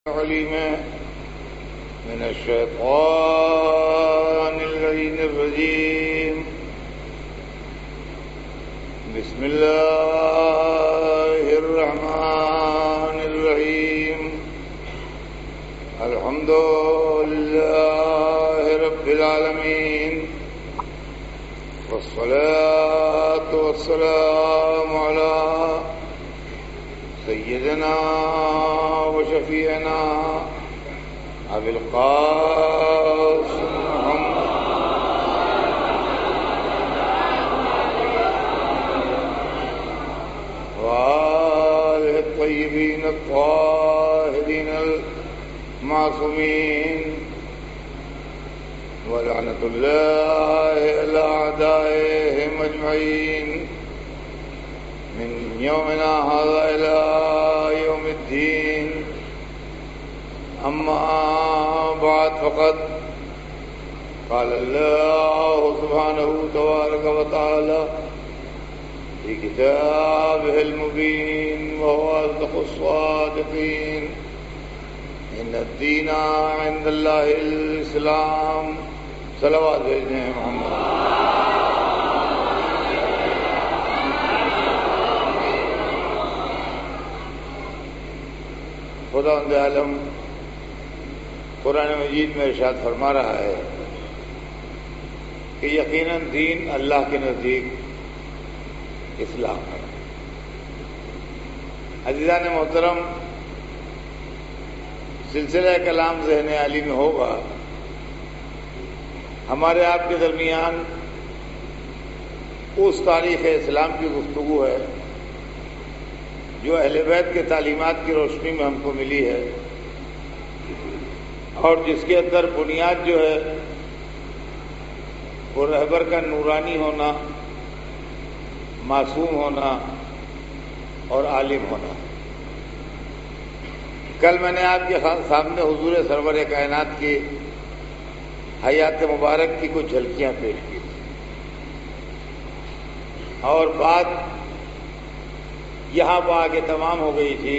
العليم من الشيطان اللعين الرجيم. بسم الله الرحمن الرحيم. الحمد لله رب العالمين، والصلاة والسلام على سيدنا وشفيعنا أبي القاسم محمد وآله الطيبين الطاهرين المعصومين، ولعنة الله على أعدائهم أجمعين من يومنا هذا إلى يوم الدين. أما بعد، فقد قال الله سبحانه تبارك وتعالى في كتابه المبين وهو أصدق الصادقين: إن الدين عند الله الإسلام. صلوات محمد. خداوند عالم قرآن مجید میں ارشاد فرما رہا ہے کہ یقیناً دین اللہ کے نزدیک اسلام ہے. عزیزان محترم، سلسلہ کلام ذہن علی میں ہوگا. ہمارے آپ کے درمیان اس تاریخ اسلام کی گفتگو ہے جو اہل بیت کے تعلیمات کی روشنی میں ہم کو ملی ہے، اور جس کے اندر بنیاد جو ہے وہ رہبر کا نورانی ہونا، معصوم ہونا اور عالم ہونا. کل میں نے آپ کے سامنے حضور سرور کائنات کی حیات مبارک کی کچھ جھلکیاں پیش کی تھی، اور بات یہاں پہ آگے تمام ہو گئی تھی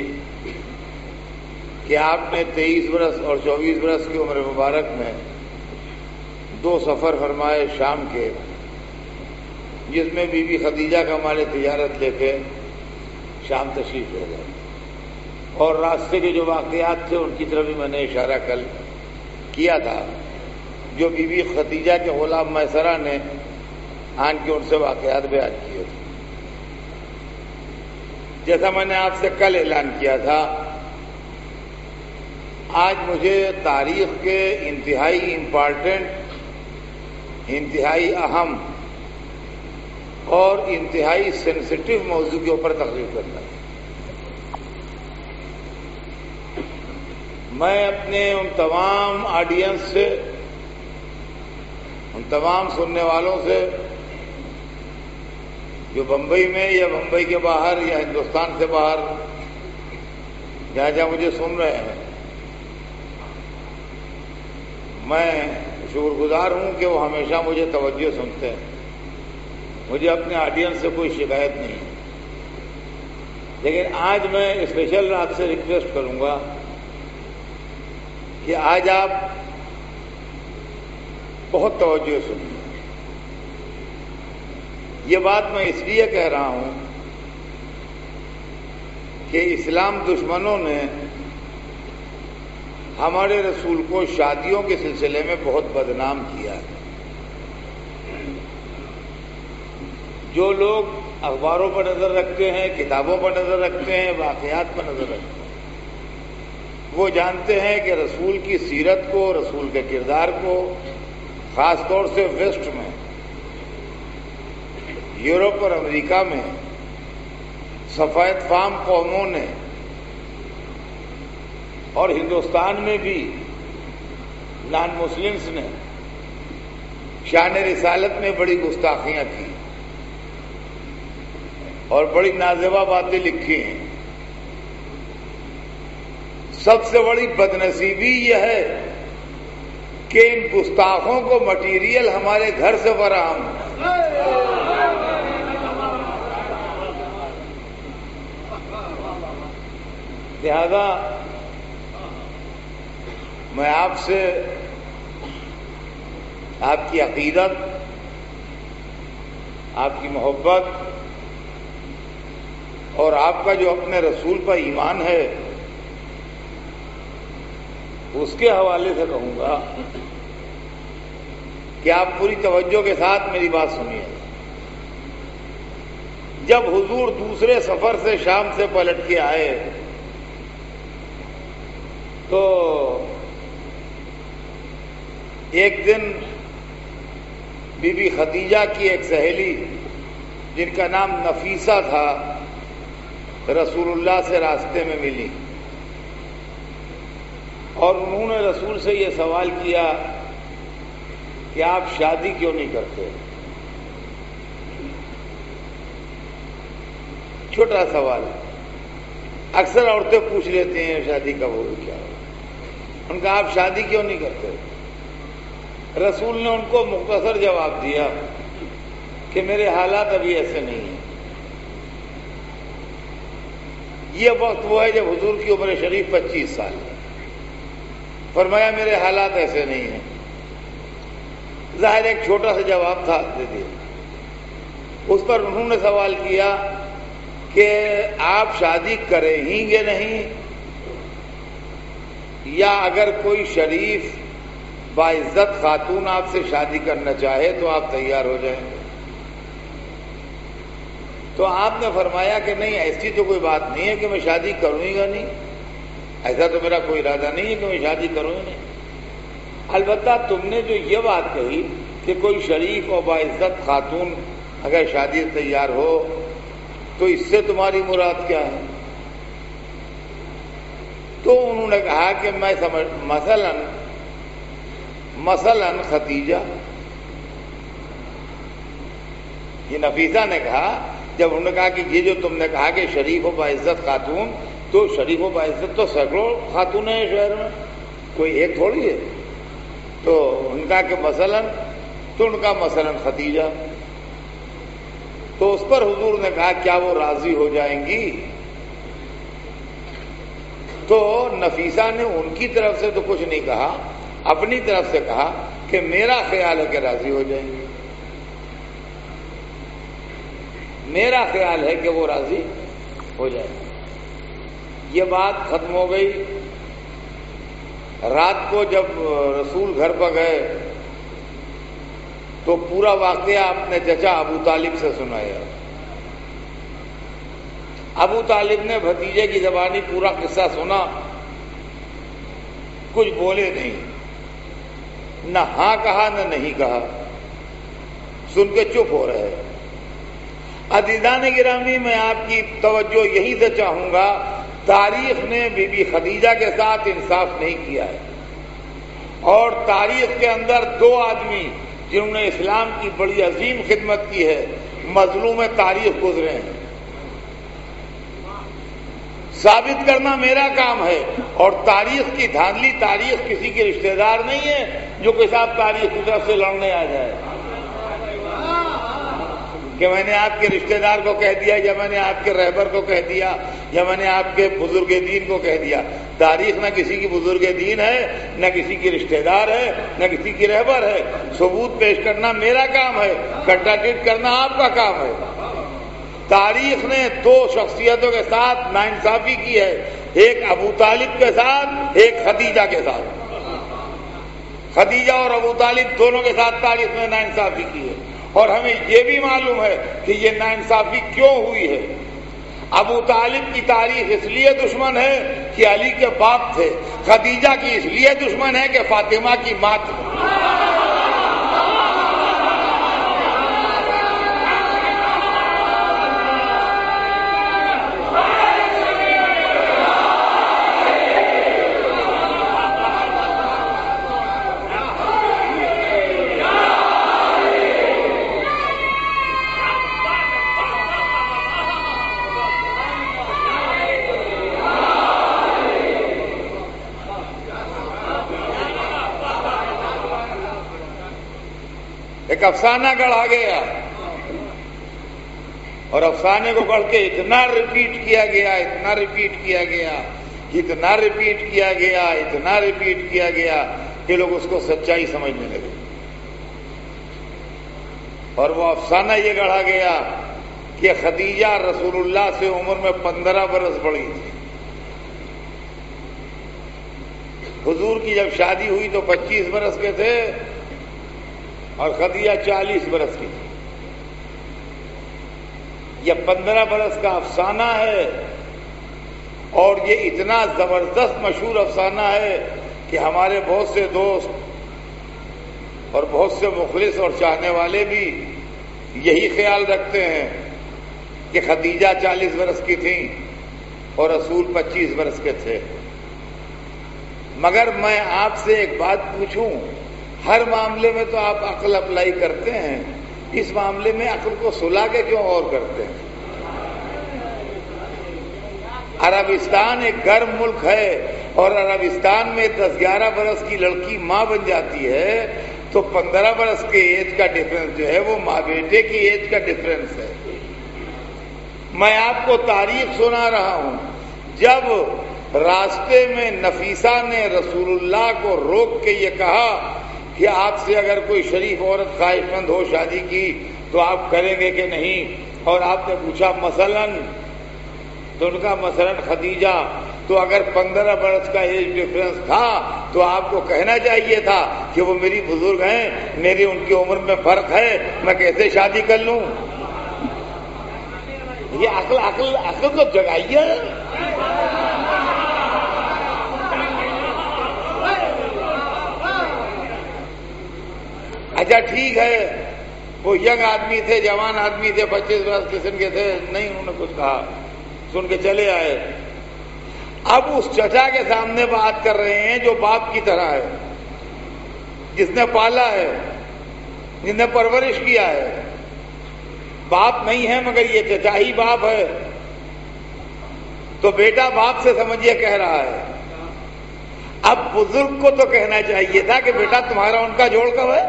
کہ آپ نے 23 برس اور 24 برس کی عمر مبارک میں 2 سفر فرمائے شام کے، جس میں بی بی خدیجہ کا مال تجارت لے کے شام تشریف لے گئے، اور راستے کے جو واقعات تھے ان کی طرف بھی میں نے اشارہ کل کیا تھا، جو بی بی خدیجہ کے غلام میسرہ نے آن کے ان سے واقعات بیان کیے تھے. جیسا میں نے آپ سے کل اعلان کیا تھا، آج مجھے تاریخ کے انتہائی امپارٹنٹ، انتہائی اہم اور انتہائی سینسٹیو موضوع کے اوپر تقریر کرنا ہے. میں اپنے ان تمام آڈینس سے، ان تمام سننے والوں سے جو بمبئی میں یا بمبئی کے باہر یا ہندوستان سے باہر جہاں جہاں مجھے سن رہے ہیں، میں شکر گزار ہوں کہ وہ ہمیشہ مجھے توجہ سنتے ہیں. مجھے اپنے آڈینس سے کوئی شکایت نہیں ہے، لیکن آج میں اسپیشل آپ سے ریکویسٹ کروں گا کہ آج آپ بہت توجہ سنیں. یہ بات میں اس لیے کہہ رہا ہوں کہ اسلام دشمنوں نے ہمارے رسول کو شادیوں کے سلسلے میں بہت بدنام کیا ہے. جو لوگ اخباروں پر نظر رکھتے ہیں، کتابوں پر نظر رکھتے ہیں، واقعات پر نظر رکھتے ہیں، وہ جانتے ہیں کہ رسول کی سیرت کو، رسول کے کردار کو، خاص طور سے ویسٹ میں، یورپ اور امریکہ میں سفید فام قوموں نے، اور ہندوستان میں بھی نان مسلمز نے شان رسالت میں بڑی گستاخیاں کی اور بڑی نازیبا باتیں لکھی ہیں. سب سے بڑی بدنصیبی یہ ہے کہ ان گستاخوں کو مٹیریل ہمارے گھر سے فراہم ہے. لہذا میں آپ سے آپ کی عقیدت، آپ کی محبت اور آپ کا جو اپنے رسول پر ایمان ہے اس کے حوالے سے کہوں گا کہ آپ پوری توجہ کے ساتھ میری بات سنیے۔ جب حضور دوسرے سفر سے شام سے پلٹ کے آئے تو ایک دن بی بی خدیجہ کی ایک سہیلی جن کا نام نفیسہ تھا رسول اللہ سے راستے میں ملی اور انہوں نے رسول سے یہ سوال کیا کہ آپ شادی کیوں نہیں کرتے؟ چھوٹا سوال، اکثر عورتیں پوچھ لیتے ہیں شادی کب ہوگی کیا ہوگا، ان کا آپ شادی کیوں نہیں کرتے؟ رسول نے ان کو مختصر جواب دیا کہ میرے حالات ابھی ایسے نہیں ہیں۔ یہ وقت وہ ہے جب حضور کی عمر شریف 25 سال ہے۔ فرمایا میرے حالات ایسے نہیں ہیں۔ ظاہر ایک چھوٹا سا جواب تھا، دے دیا۔ اس پر انہوں نے سوال کیا کہ آپ شادی کریں گے نہیں، یا اگر کوئی شریف باعزت خاتون آپ سے شادی کرنا چاہے تو آپ تیار ہو جائیں گے؟ تو آپ نے فرمایا کہ نہیں، ایسی تو کوئی بات نہیں ہے کہ میں شادی کروں گا نہیں، ایسا تو میرا کوئی ارادہ نہیں ہے کہ میں شادی کروں ہی نہیں۔ البتہ تم نے جو یہ بات کہی کہ کوئی شریف اور باعزت خاتون اگر شادی تیار ہو تو اس سے تمہاری مراد کیا ہے؟ تو انہوں نے کہا کہ میں مثلاً خدیجہ، یہ نفیسہ نے کہا، جب انہوں نے کہا کہ یہ جو تم نے کہا کہ شریف و باعزت خاتون، تو شریف و باعزت تو سینکڑوں خاتون ہیں شہر میں، کوئی ایک تھوڑی ہے۔ تو ان کا کہ مثلاً، تو ان کا مثلاً خدیجہ۔ تو اس پر حضور نے کہا کیا وہ راضی ہو جائیں گی؟ تو نفیسہ نے ان کی طرف سے تو کچھ نہیں کہا، اپنی طرف سے کہا کہ میرا خیال ہے کہ راضی ہو جائیں گے، میرا خیال ہے کہ وہ راضی ہو جائیں گے۔ یہ بات ختم ہو گئی۔ رات کو جب رسول گھر پر گئے تو پورا واقعہ اپنے چچا ابو طالب سے سنایا۔ ابو طالب نے بھتیجے کی زبانی پورا قصہ سنا، کچھ بولے نہیں، نہ ہاں کہا نہ نہیں کہا، سن کے چپ ہو رہے۔ عزیزان گرامی، میں آپ کی توجہ یہیں سے چاہوں گا، تاریخ نے بی بی خدیجہ کے ساتھ انصاف نہیں کیا ہے، اور تاریخ کے اندر دو آدمی جنہوں نے اسلام کی بڑی عظیم خدمت کی ہے، مظلوم تاریخ گزرے ہیں۔ ثابت کرنا میرا کام ہے، اور تاریخ کی دھاندلی، تاریخ کسی کے رشتہ دار نہیں ہے جو کہ صاحب تاریخ کی طرف سے لڑنے آ جائے کہ میں نے آپ کے رشتہ دار کو کہہ دیا، یا میں نے آپ کے رہبر کو کہہ دیا، یا میں نے آپ کے بزرگ دین کو کہہ دیا۔ تاریخ نہ کسی کی بزرگ دین ہے، نہ کسی کی رشتہ دار ہے، نہ کسی کی رہبر ہے۔ ثبوت پیش کرنا میرا کام ہے، کنٹراڈکٹ کرنا آپ کا کام ہے۔ تاریخ نے دو شخصیتوں کے ساتھ ناانصافی کی ہے، ایک ابو طالب کے ساتھ، ایک خدیجہ کے ساتھ۔ خدیجہ اور ابو طالب دونوں کے ساتھ تاریخ نے ناانصافی کی ہے، اور ہمیں یہ بھی معلوم ہے کہ یہ ناانصافی کیوں ہوئی ہے۔ ابو طالب کی تاریخ اس لیے دشمن ہے کہ علی کے باپ تھے، خدیجہ کی اس لیے دشمن ہے کہ فاطمہ کی ماں تھی۔ ایک افسانہ گڑھا گیا، اور افسانے کو گڑھ کے اتنا ریپیٹ کیا گیا، اتنا ریپیٹ کیا گیا اتنا ریپیٹ کیا گیا کہ لوگ اس کو سچائی سمجھنے لگے، اور وہ افسانہ یہ گڑھا گیا کہ خدیجہ رسول اللہ سے عمر میں 15 برس بڑی تھی۔ حضور کی جب شادی ہوئی تو 25 برس کے تھے اور خدیجہ 40 برس کی تھی۔ یہ 15 برس کا افسانہ ہے، اور یہ اتنا زبردست مشہور افسانہ ہے کہ ہمارے بہت سے دوست اور بہت سے مخلص اور چاہنے والے بھی یہی خیال رکھتے ہیں کہ خدیجہ 40 برس کی تھیں اور رسول 25 برس کے تھے۔ مگر میں آپ سے ایک بات پوچھوں، ہر معاملے میں تو آپ عقل اپلائی کرتے ہیں، اس معاملے میں عقل کو سلا کے کیوں غور کرتے ہیں؟ عربستان ایک گرم ملک ہے، اور عربستان میں 10-11 برس کی لڑکی ماں بن جاتی ہے تو 15 برس کے ایج کا ڈفرنس جو ہے وہ ماں بیٹے کی ایج کا ڈفرنس ہے۔ میں آپ کو تاریخ سنا رہا ہوں، جب راستے میں نفیسہ نے رسول اللہ کو روک کے یہ کہا کہ آپ سے اگر کوئی شریف عورت خواہش مند ہو شادی کی تو آپ کریں گے کہ نہیں، اور آپ نے پوچھا مثلاً، تو ان کا مثلاً خدیجہ، تو اگر 15 برس کا ایج ڈفرنس تھا تو آپ کو کہنا چاہیے تھا کہ وہ میری بزرگ ہیں، میری ان کی عمر میں فرق ہے، میں کیسے شادی کر لوں؟ یہ عقل کو جگائیے۔ اچھا ٹھیک ہے، وہ ینگ آدمی تھے، جوان آدمی تھے، 25 برس قسم کے تھے، نہیں انہوں نے کچھ کہا، سن کے چلے آئے۔ اب اس چچا کے سامنے بات کر رہے ہیں جو باپ کی طرح ہے، جس نے پالا ہے، جس نے پرورش کیا ہے۔ باپ نہیں ہے مگر یہ چچا ہی باپ ہے، تو بیٹا باپ سے سمجھیے کہہ رہا ہے۔ اب بزرگ کو تو کہنا چاہیے تھا کہ بیٹا تمہارا ان کا جوڑ کب ہے؟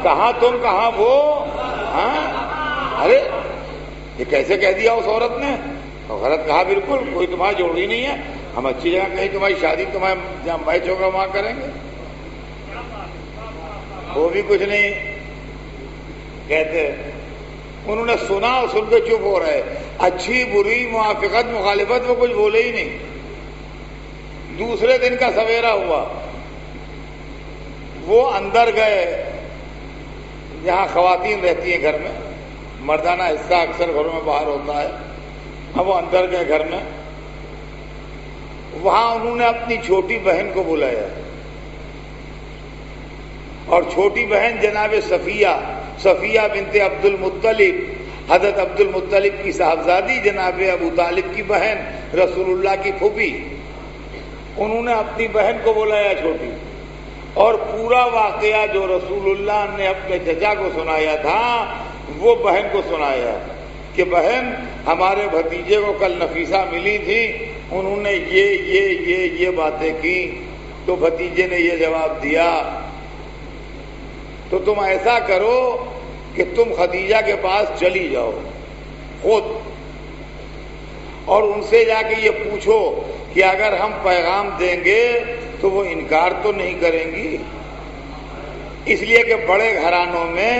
کہاں تم کہاں وہ؟ ارے یہ کیسے کہہ دیا اس عورت نے؟ غلط کہا، بالکل کوئی تمہارا جوڑ ہی نہیں ہے، ہم اچھی جگہ کہیں تمہاری شادی تمہارے جہاں میچ ہوگا وہاں کریں گے۔ وہ بھی کچھ نہیں کہتے، انہوں نے سنا اور سن کے چپ ہو رہے، اچھی بری موافقت مخالفت وہ کچھ بولے ہی نہیں۔ دوسرے دن کا سویرا ہوا، وہ اندر گئے جہاں خواتین رہتی ہیں گھر میں، مردانہ حصہ اکثر گھروں میں باہر ہوتا ہے۔ اب وہ اندر گئے گھر میں، وہاں انہوں نے اپنی چھوٹی بہن کو بلایا، اور چھوٹی بہن جناب صفیہ بنت عبد المطلب، حضرت عبد المطلب کی صاحبزادی، جناب ابو طالب کی بہن، رسول اللہ کی پھوپھی، انہوں نے اپنی بہن کو بلایا چھوٹی، اور پورا واقعہ جو رسول اللہ نے اپنے چچا کو سنایا تھا وہ بہن کو سنایا کہ بہن ہمارے بھتیجے کو کل نفیسہ ملی تھی، انہوں نے یہ باتیں کی، تو بھتیجے نے یہ جواب دیا، تو تم ایسا کرو کہ تم خدیجہ کے پاس چلی جاؤ خود، اور ان سے جا کے یہ پوچھو کہ اگر ہم پیغام دیں گے تو وہ انکار تو نہیں کریں گی، اس لیے کہ بڑے گھرانوں میں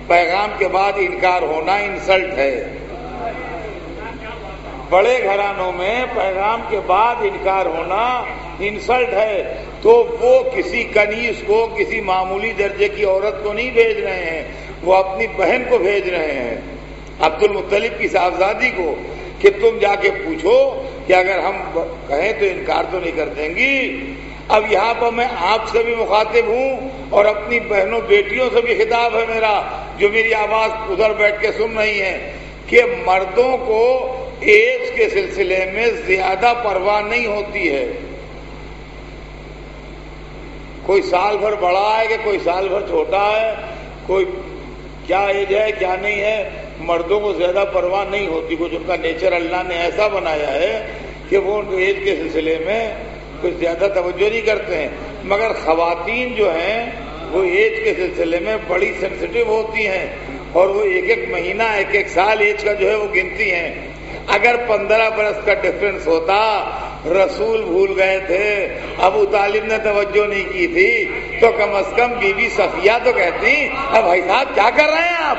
پیغام کے بعد انکار ہونا انسلٹ ہے۔ بڑے گھرانوں میں پیغام کے بعد انکار ہونا انسلٹ ہے، تو وہ کسی کنیز کو، کسی معمولی درجے کی عورت کو نہیں بھیج رہے ہیں، وہ اپنی بہن کو بھیج رہے ہیں، عبد المطلب کی صاحبزادی کو، کہ تم جا کے پوچھو کہ اگر ہم کہیں تو انکار تو نہیں کر دیں گی۔ اب یہاں پر میں آپ سے بھی مخاطب ہوں اور اپنی بہنوں بیٹیوں سے بھی خطاب ہے میرا، جو میری آواز ادھر بیٹھ کے سن رہی ہیں، کہ مردوں کو ایج کے سلسلے میں زیادہ پرواہ نہیں ہوتی ہے۔ کوئی سال بھر بڑا ہے کہ کوئی سال بھر چھوٹا ہے، کوئی کیا ایج ہے کیا نہیں ہے، مردوں کو زیادہ پرواہ نہیں ہوتی، کچھ ان کا نیچر اللہ نے ایسا بنایا ہے کہ وہ ایج کے سلسلے میں کچھ زیادہ توجہ نہیں کرتے ہیں، مگر خواتین جو ہیں وہ ایج کے سلسلے میں بڑی سینسٹیو ہوتی ہیں، اور وہ ایک ایک مہینہ ایک ایک سال ایج کا جو ہے وہ گنتی ہیں۔ اگر 15 برس کا ڈفرنس ہوتا، رسول بھول گئے تھے، ابو طالب نے توجہ نہیں کی تھی، تو کم از کم بی بی صفیہ تو کہتی بھائی صاحب کیا کر رہے ہیں آپ؟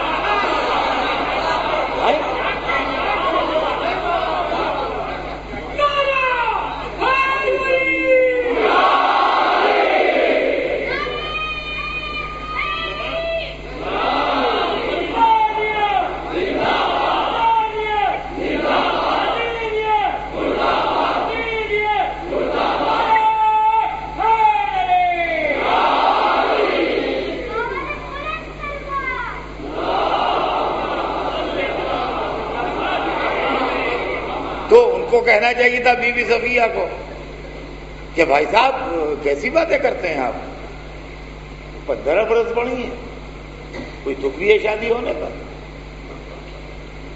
تو ان کو کہنا چاہیے تھا بی بی صفیہ کو کہ بھائی صاحب کیسی باتیں کرتے ہیں آپ، 15 برس بڑی ہیں، کوئی دکھ بھی ہے شادی ہونے پر؟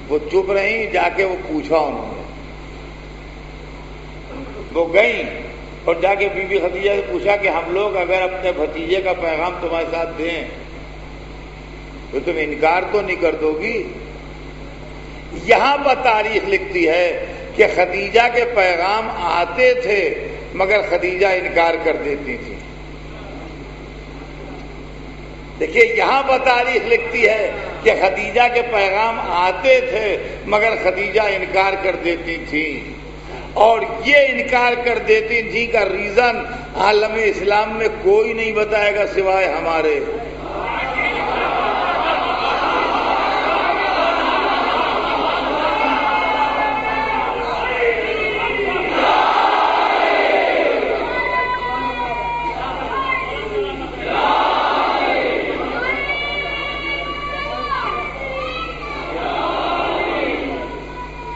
وہ چپ رہیں، جا کے وہ پوچھا انہوں نے، وہ گئیں اور جا کے بی بی خدیجہ سے پوچھا کہ ہم لوگ اگر اپنے بھتیجے کا پیغام تمہارے ساتھ دیں تو تم انکار تو نہیں کر دو گی؟ یہاں پر تاریخ لکھتی ہے کہ خدیجہ کے پیغام آتے تھے مگر خدیجہ انکار کر دیتی تھی۔ دیکھیے یہاں پر تاریخ لکھتی ہے کہ خدیجہ کے پیغام آتے تھے مگر خدیجہ انکار کر دیتی تھی، اور یہ انکار کر دیتی تھی کا ریزن عالم اسلام میں کوئی نہیں بتائے گا سوائے ہمارے۔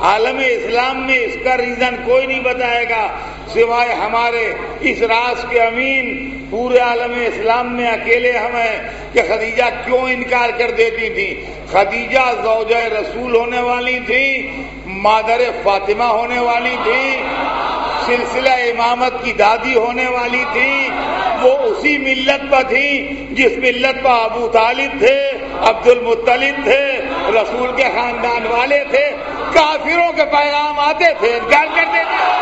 عالم اسلام میں اس کا ریزن کوئی نہیں بتائے گا سوائے ہمارے۔ اس راز کے امین پورے عالم اسلام میں اکیلے ہم ہیں کہ خدیجہ کیوں انکار کر دیتی تھی۔ خدیجہ زوجہ رسول ہونے والی تھی، مادر فاطمہ ہونے والی تھی، سلسلہ امامت کی دادی ہونے والی تھی، وہ اسی ملت پر تھی جس ملت پر ابو طالب تھے، عبد المطلب تھے، رسول کے خاندان والے تھے۔ کافروں کے پیغام آتے تھے، انکار کر دیتے تھے۔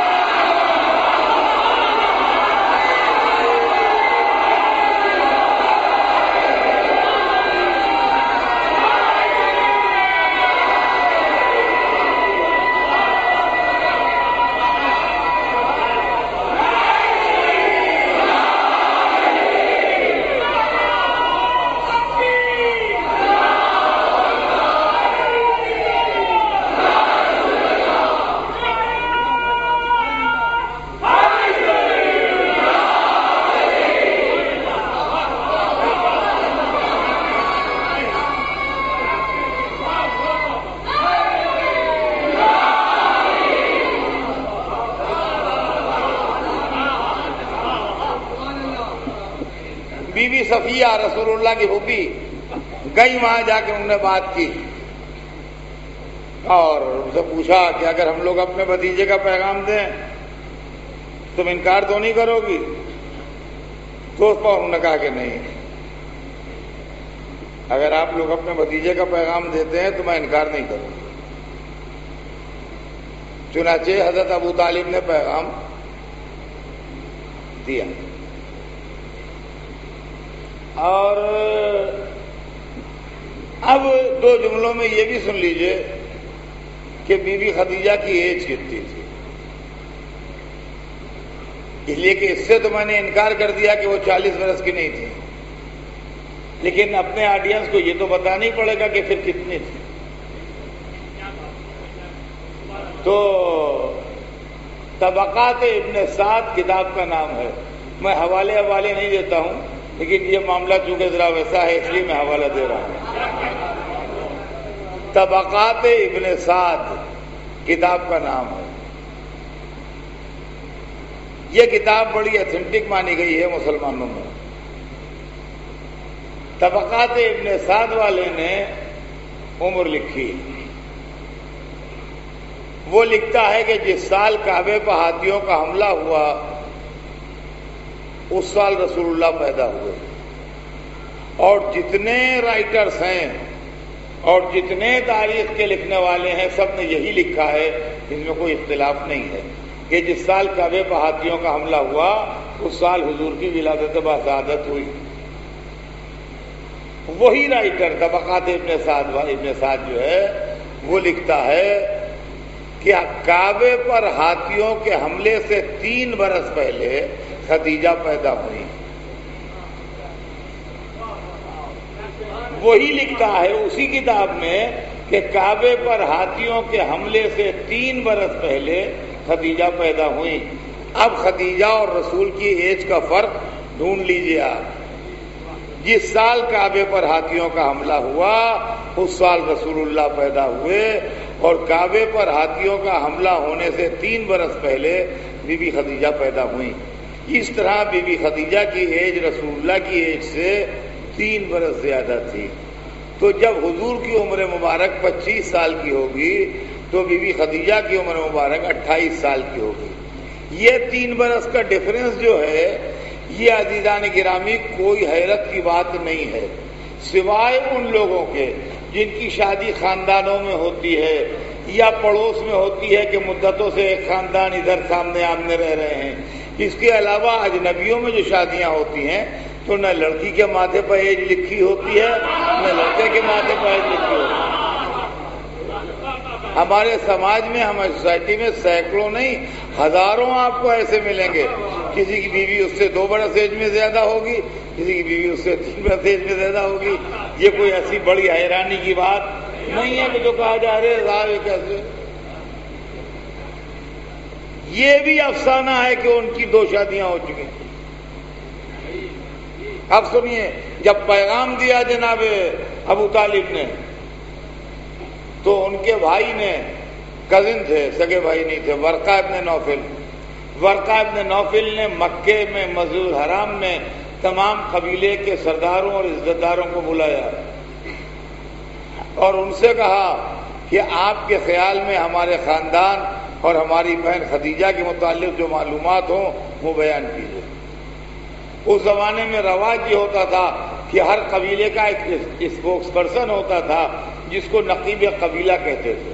بی بی صفیہ رسول اللہ کی پھوپھی گئی، وہاں جا کے انہوں نے بات کی اور ان سے پوچھا کہ اگر ہم لوگ اپنے بھتیجے کا پیغام دیں تم انکار تو نہیں کرو گی؟ تو اس پر انہوں نے کہا کہ نہیں، اگر آپ لوگ اپنے بھتیجے کا پیغام دیتے ہیں تو میں انکار نہیں کروں گا۔ چنانچہ حضرت ابو طالب نے پیغام دیا، اور اب 2 جملوں میں یہ بھی سن لیجئے کہ بی بی خدیجہ کی ایج کتنی تھی، اس لیے کہ اس سے تو میں نے انکار کر دیا کہ وہ 40 برس کی نہیں تھی، لیکن اپنے آڈینس کو یہ تو بتانا ہی پڑے گا کہ پھر کتنی تھی۔ تو طبقات ابن سعد کتاب کا نام ہے، میں حوالے نہیں دیتا ہوں، لیکن یہ معاملہ چونکہ ذرا ویسا ہے اس لیے میں حوالہ دے رہا ہوں۔ طبقات ابن سعد کتاب کا نام ہے، یہ کتاب بڑی اتھینٹک مانی گئی ہے مسلمانوں میں۔ طبقات ابن سعد والے نے عمر لکھی، وہ لکھتا ہے کہ جس سال کعبے پر ہاتھیوں کا حملہ ہوا اس سال رسول اللہ پیدا ہوئے، اور جتنے رائٹرز ہیں اور جتنے تاریخ کے لکھنے والے ہیں سب نے یہی لکھا ہے، اس میں کوئی اختلاف نہیں ہے کہ جس سال کعبے پر ہاتھیوں کا حملہ ہوا اس سال حضور کی ولادت بسعادت ہوئی۔ وہی رائٹر طبقات ابن سعد جو ہے وہ لکھتا ہے کہ کعبے پر ہاتھیوں کے حملے سے 3 برس پہلے خدیجہ پیدا ہوئی۔ وہی لکھتا ہے اسی کتاب میں کہ کعبے پر ہاتھیوں کے حملے سے 3 برس پہلے خدیجہ پیدا ہوئی۔ اب خدیجہ اور رسول کی ایج کا فرق ڈھونڈ لیجیے آپ۔ جس سال کعبے پر ہاتھیوں کا حملہ ہوا اس سال رسول اللہ پیدا ہوئے، اور کعبے پر ہاتھیوں کا حملہ ہونے سے 3 برس پہلے بی بی خدیجہ پیدا ہوئی۔ اس طرح بی بی خدیجہ کی ایج رسول اللہ کی ایج سے 3 برس زیادہ تھی۔ تو جب حضور کی عمر مبارک 25 سال کی ہوگی تو بی بی خدیجہ کی عمر مبارک 28 سال کی ہوگی۔ یہ 3 برس کا ڈفرنس جو ہے یہ عزیزان گرامی کوئی حیرت کی بات نہیں ہے، سوائے ان لوگوں کے جن کی شادی خاندانوں میں ہوتی ہے یا پڑوس میں ہوتی ہے کہ مدتوں سے ایک خاندان ادھر سامنے آمنے رہ رہے ہیں۔ اس کے علاوہ اجنبیوں میں جو شادیاں ہوتی ہیں تو نہ لڑکی کے ماتھے پر ایج لکھی ہوتی ہے نہ لڑکے کے ماتھے پر ایج لکھی ہوتی ہے۔ ہمارے سماج میں، ہماری سوسائٹی میں سینکڑوں نہیں ہزاروں آپ کو ایسے ملیں گے، کسی کی بیوی اس سے 2 برس ایج میں زیادہ ہوگی، کسی کی بیوی اس سے 3 برس ایج میں زیادہ ہوگی۔ یہ کوئی ایسی بڑی حیرانی کی بات نہیں ہے کہ جو کہا جا رہے صاحب کیسے۔ یہ بھی افسانہ ہے کہ ان کی 2 شادیاں ہو چکی۔ اب سنیے، جب پیغام دیا جناب ابو طالب نے تو ان کے بھائی نے، کزن تھے، سگے بھائی نہیں تھے، ورقہ ابن نوفل نے مکے میں مسجد الحرام میں تمام قبیلے کے سرداروں اور عزت داروں کو بلایا اور ان سے کہا کہ آپ کے خیال میں ہمارے خاندان اور ہماری بہن خدیجہ کے متعلق جو معلومات ہوں وہ بیان کیجیے۔ اس زمانے میں رواج یہ ہوتا تھا کہ ہر قبیلے کا ایک اسپوکس پرسن ہوتا تھا جس کو نقیب قبیلہ کہتے تھے۔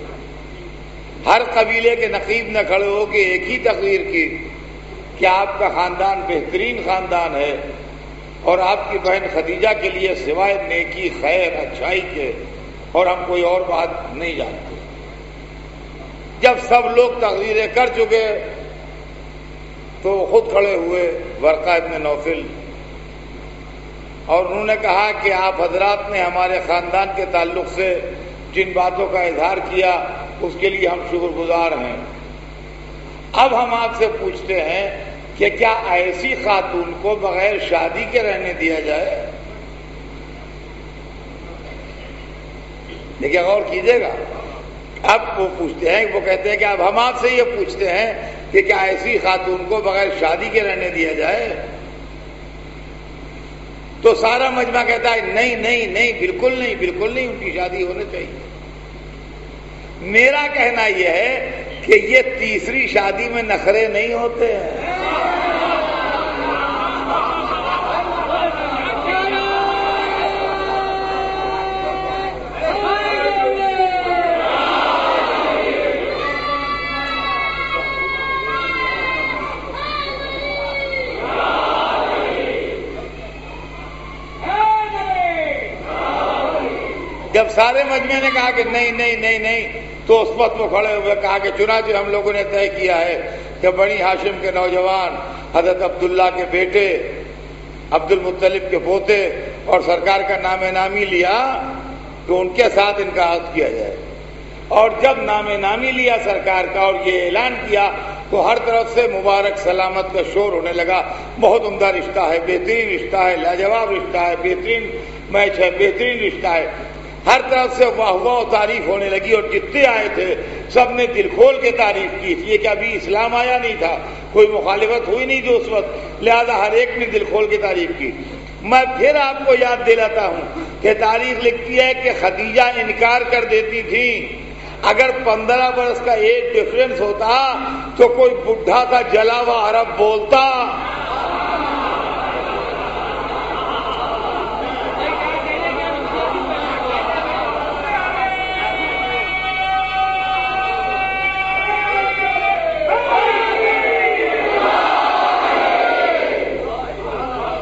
ہر قبیلے کے نقیب نے کھڑے ہو کے ایک ہی تقریر کی کہ آپ کا خاندان بہترین خاندان ہے اور آپ کی بہن خدیجہ کے لیے سوائے نیکی، خیر، اچھائی کے اور ہم کوئی اور بات نہیں جانتے۔ جب سب لوگ تقریریں کر چکے تو خود کھڑے ہوئے ورقہ ابن نوفل اور انہوں نے کہا کہ آپ حضرات نے ہمارے خاندان کے تعلق سے جن باتوں کا اظہار کیا اس کے لیے ہم شکر گزار ہیں۔ اب ہم آپ سے پوچھتے ہیں کہ کیا ایسی خاتون کو بغیر شادی کے رہنے دیا جائے؟ دیکھیے، غور کیجیے گا۔ اب وہ پوچھتے ہیں، وہ کہتے ہیں کہ اب ہم آپ سے یہ پوچھتے ہیں کہ کیا ایسی خاتون کو بغیر شادی کے رہنے دیا جائے؟ تو سارا مجمع کہتا ہے نہیں نہیں نہیں، بالکل نہیں، بالکل نہیں، ان کی شادی ہونے چاہیے۔ میرا کہنا یہ ہے کہ یہ تیسری شادی میں نخرے نہیں ہوتے ہیں۔ جب سارے مجمع نے کہا کہ نہیں نہیں نہیں نہیں، تو اس وقت وہ کھڑے ہوئے کہا کہ چنانچہ ہم لوگوں نے طے کیا ہے کہ بنی ہاشم کے نوجوان حضرت عبداللہ کے بیٹے، عبد المطلب کے پوتے اور سرکار کا نام نامی لیا تو ان کے ساتھ ان کا عہد کیا جائے۔ اور جب نام نامی لیا سرکار کا اور یہ اعلان کیا تو ہر طرف سے مبارک سلامت کا شور ہونے لگا۔ بہت عمدہ رشتہ ہے، بہترین رشتہ ہے، لاجواب رشتہ ہے، بہترین میچ ہے، بہترین رشتہ ہے۔ ہر طرف سے واہ واہ و تعریف ہونے لگی اور جتنے آئے تھے سب نے دل کھول کے تعریف کی، اس لیے کہ ابھی اسلام آیا نہیں تھا، کوئی مخالفت ہوئی نہیں جو اس وقت، لہذا ہر ایک نے دل کھول کے تعریف کی۔ میں پھر آپ کو یاد دلاتا ہوں کہ تاریخ لکھتی ہے کہ خدیجہ انکار کر دیتی تھی۔ اگر 15 برس کا ایج ڈفرنس ہوتا تو کوئی بڈھا تھا جلا ہوا عرب بولتا۔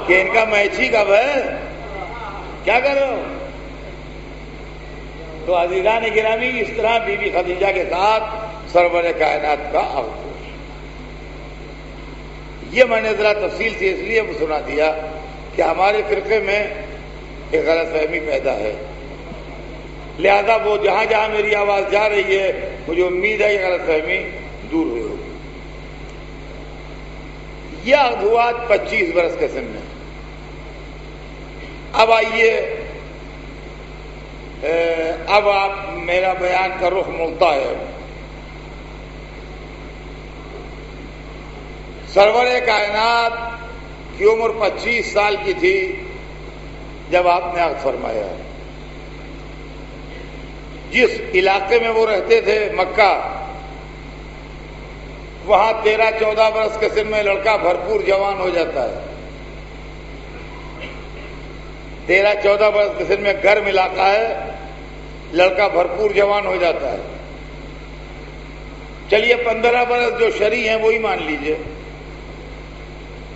کہ ان کا میچ ہی کب ہے، کیا کر رہے ہو؟ تو عزیزان گرامی، اس طرح بی بی خدیجہ کے ساتھ سرور کائنات کا عہد۔ یہ میں نے ذرا تفصیل سے اس لیے سنا دیا کہ ہمارے فرقے میں ایک غلط فہمی پیدا ہے، لہذا وہ جہاں جہاں میری آواز جا رہی ہے مجھے امید ہے کہ غلط فہمی دور ہوئی ہوگی۔ یہ عہد ہوا 25 برس کے سن میں۔ اب آئیے، اب آپ میرا بیان کا رخ مڑتا ہے۔ سرور کائنات کی عمر 25 سال کی تھی جب آپ نے عہد فرمایا۔ جس علاقے میں وہ رہتے تھے مکہ، وہاں 13-14 برس کے سن میں لڑکا بھرپور جوان ہو جاتا ہے۔ 13-14 برس کے سن میں گرم علاقہ ہے، لڑکا بھرپور جوان ہو جاتا ہے۔ چلیے 15 برس جو شرعی ہیں وہی مان لیجئے،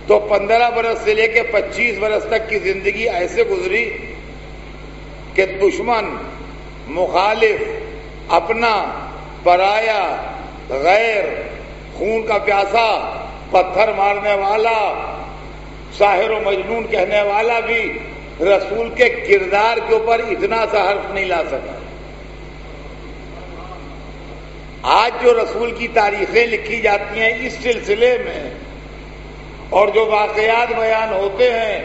تو 15 برس سے لے کے 25 برس تک کی زندگی ایسے گزری کہ دشمن، مخالف، اپنا، پرایا، غیر، خون کا پیاسا، پتھر مارنے والا، ساحر و مجنون کہنے والا بھی رسول کے کردار کے اوپر اتنا سا حرف نہیں لا سکا۔ آج جو رسول کی تاریخیں لکھی جاتی ہیں اس سلسلے میں اور جو واقعات بیان ہوتے ہیں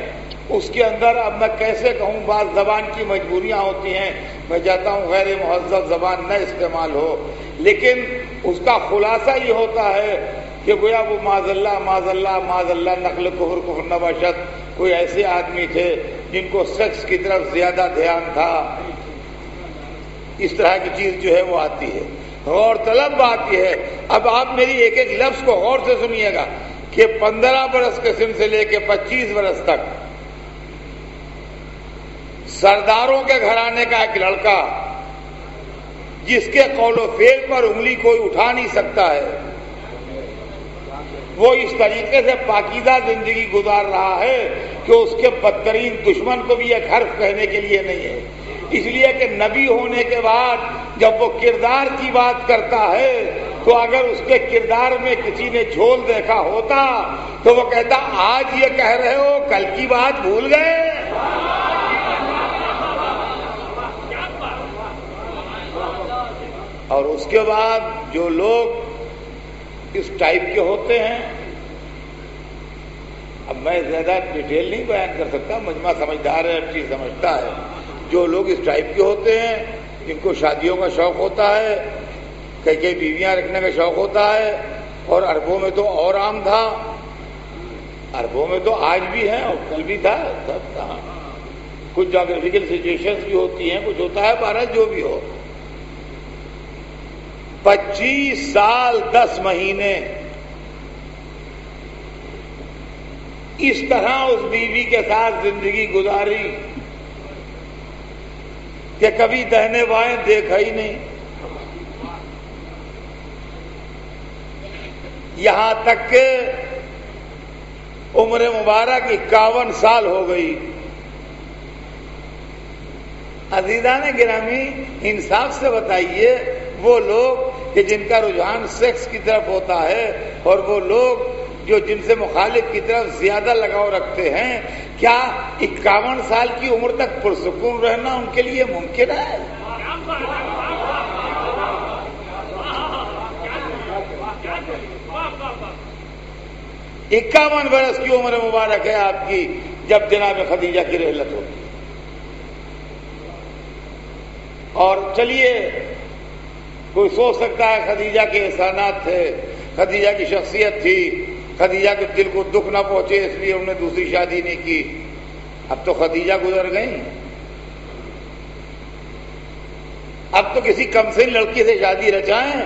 اس کے اندر، اب میں کیسے کہوں، بعض زبان کی مجبوریاں ہوتی ہیں، میں چاہتا ہوں غیر مہذب زبان نہ استعمال ہو، لیکن اس کا خلاصہ یہ ہوتا ہے کہ گویا وہ معاذ اللہ معاذ اللہ معاذ اللہ نقل کفر نباشت، کوئی ایسے آدمی تھے جن کو سیکس کی طرف زیادہ دھیان تھا۔ اس طرح کی چیز جو ہے وہ آتی ہے۔ غور طلب بات یہ ہے، اب آپ میری ایک ایک لفظ کو غور سے سنیے گا کہ 15 برس کے سن سے لے کے 25 برس تک سرداروں کے گھرانے کا ایک لڑکا جس کے قول و فعل پر انگلی کوئی اٹھا نہیں سکتا ہے، وہ اس طریقے سے پاکیزہ زندگی گزار رہا ہے کہ اس کے بدترین دشمن کو بھی ایک حرف کہنے کے لیے نہیں ہے۔ اس لیے کہ نبی ہونے کے بعد جب وہ کردار کی بات کرتا ہے تو اگر اس کے کردار میں کسی نے جھول دیکھا ہوتا تو وہ کہتا آج یہ کہہ رہے ہو کل کی بات بھول گئے۔ اور اس کے بعد جو لوگ اس ٹائپ کے ہوتے ہیں، اب میں زیادہ ڈیٹیل نہیں بیان کر سکتا، مجمع سمجھدار ہے، ہر چیز سمجھتا ہے، جو لوگ اس ٹائپ کے ہوتے ہیں جن کو شادیوں کا شوق ہوتا ہے، کئی بیویاں رکھنے کا شوق ہوتا ہے، اور عربوں میں تو اور عام تھا، عربوں میں تو آج بھی ہے اور کل بھی تھا، سب تھا، کچھ جغرافیکل سچویشنز بھی ہوتی ہیں، کچھ ہوتا ہے، بہرحال جو بھی ہو۔ 25 سال 10 مہینے اس طرح اس بیوی کے ساتھ زندگی گزاری کہ کبھی دہنے بائیں دیکھا ہی نہیں، یہاں تک کہ عمر مبارک 51 سال ہو گئی۔ عزیزان گرامی، انصاف سے بتائیے، وہ لوگ کہ جن کا رجحان سیکس کی طرف ہوتا ہے اور وہ لوگ جو جن سے مخالف کی طرف زیادہ لگاؤ رکھتے ہیں، کیا 51 سال کی عمر تک پرسکون رہنا ان کے لیے ممکن ہے؟ اکاون برس کی عمر مبارک ہے آپ کی جب جناب خدیجہ کی رحلت ہوتی ہے۔ اور چلیے کوئی سوچ سکتا ہے خدیجہ کے احسانات تھے، خدیجہ کی شخصیت تھی، خدیجہ کے دل کو دکھ نہ پہنچے اس لیے انہوں نے دوسری شادی نہیں کی۔ اب تو خدیجہ گزر گئیں، اب تو کسی کمسن لڑکی سے شادی رچائیں،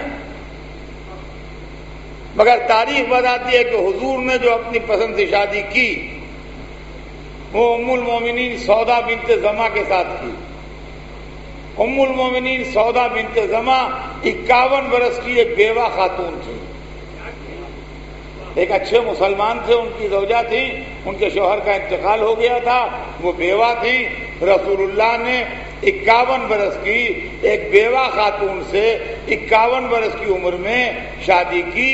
مگر تاریخ بتاتی ہے کہ حضور نے جو اپنی پسند سے شادی کی وہ ام المومنین سودا بنت زمع کے ساتھ کی۔ ام المومنین سودا بنت زمع 51 برس کی ایک بیوہ خاتون تھی۔ ایک اچھے مسلمان تھے، ان کی زوجہ تھی، ان کے شوہر کا انتقال ہو گیا تھا، وہ بیوہ تھی. رسول اللہ نے 51 برس کی ایک بیوہ خاتون سے 51 برس کی عمر میں شادی کی،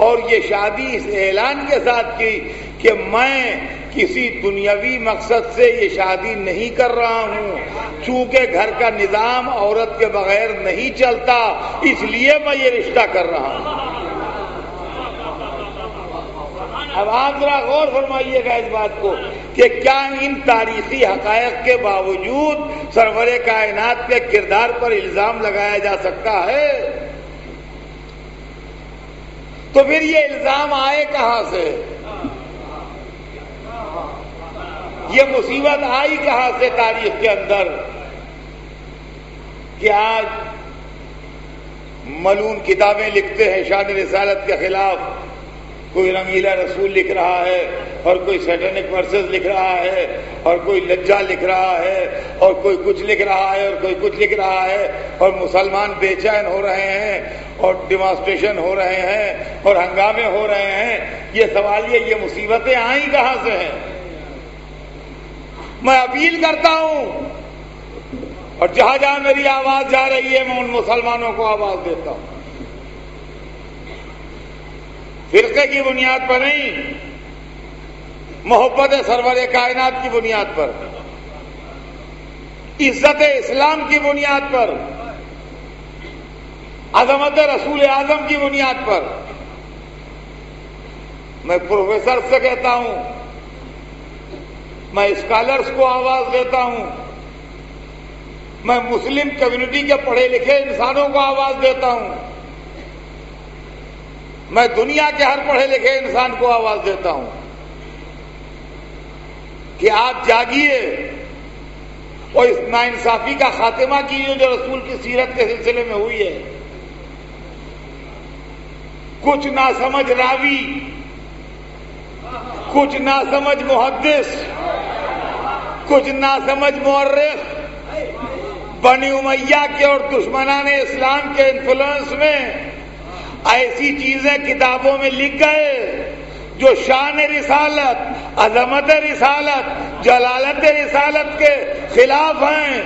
اور یہ شادی اس اعلان کے ساتھ کی کہ میں کسی دنیاوی مقصد سے یہ شادی نہیں کر رہا ہوں، چونکہ گھر کا نظام عورت کے بغیر نہیں چلتا، اس لیے میں یہ رشتہ کر رہا ہوں. اب آپ ذرا غور فرمائیے گا اس بات کو کہ کیا ان تاریخی حقائق کے باوجود سرور کائنات کے کردار پر الزام لگایا جا سکتا ہے؟ تو پھر یہ الزام آئے کہاں سے؟ یہ مصیبت آئی کہاں سے تاریخ کے اندر کہ آج ملعون کتابیں لکھتے ہیں شان رسالت کے خلاف، کوئی رنگیلا رسول لکھ رہا ہے، اور کوئی سیٹنک ورسز لکھ رہا ہے، اور کوئی لجا لکھ رہا ہے، اور کوئی کچھ لکھ رہا ہے، اور کوئی کچھ لکھ رہا ہے، اور مسلمان بے چین ہو رہے ہیں، اور ڈیمانسٹریشن ہو رہے ہیں، اور ہنگامے ہو رہے ہیں. یہ سوال یہ مصیبتیں آئیں کہاں سے ہیں؟ میں اپیل کرتا ہوں، اور جہاں جہاں میری آواز جا رہی ہے میں ان مسلمانوں کو آواز دیتا ہوں، فرقے کی بنیاد پر نہیں، محبت سرور کائنات کی بنیاد پر، عزت اسلام کی بنیاد پر، عظمت رسول اعظم کی بنیاد پر. میں پروفیسر سے کہتا ہوں، میں اسکالرز کو آواز دیتا ہوں، میں مسلم کمیونٹی کے پڑھے لکھے انسانوں کو آواز دیتا ہوں، میں دنیا کے ہر پڑھے لکھے انسان کو آواز دیتا ہوں کہ آپ جاگیے اور اس ناانصافی کا خاتمہ کیجیے جو رسول کی سیرت کے سلسلے میں ہوئی ہے. کچھ ناسمجھ راوی، کچھ ناسمجھ محدث، کچھ ناسمجھ مورخ بنی امیہ کے اور دشمنان اسلام کے انفلوئنس میں ایسی چیزیں کتابوں میں لکھ گئے جو شان رسالت، عظمت رسالت، جلالت رسالت کے خلاف ہیں.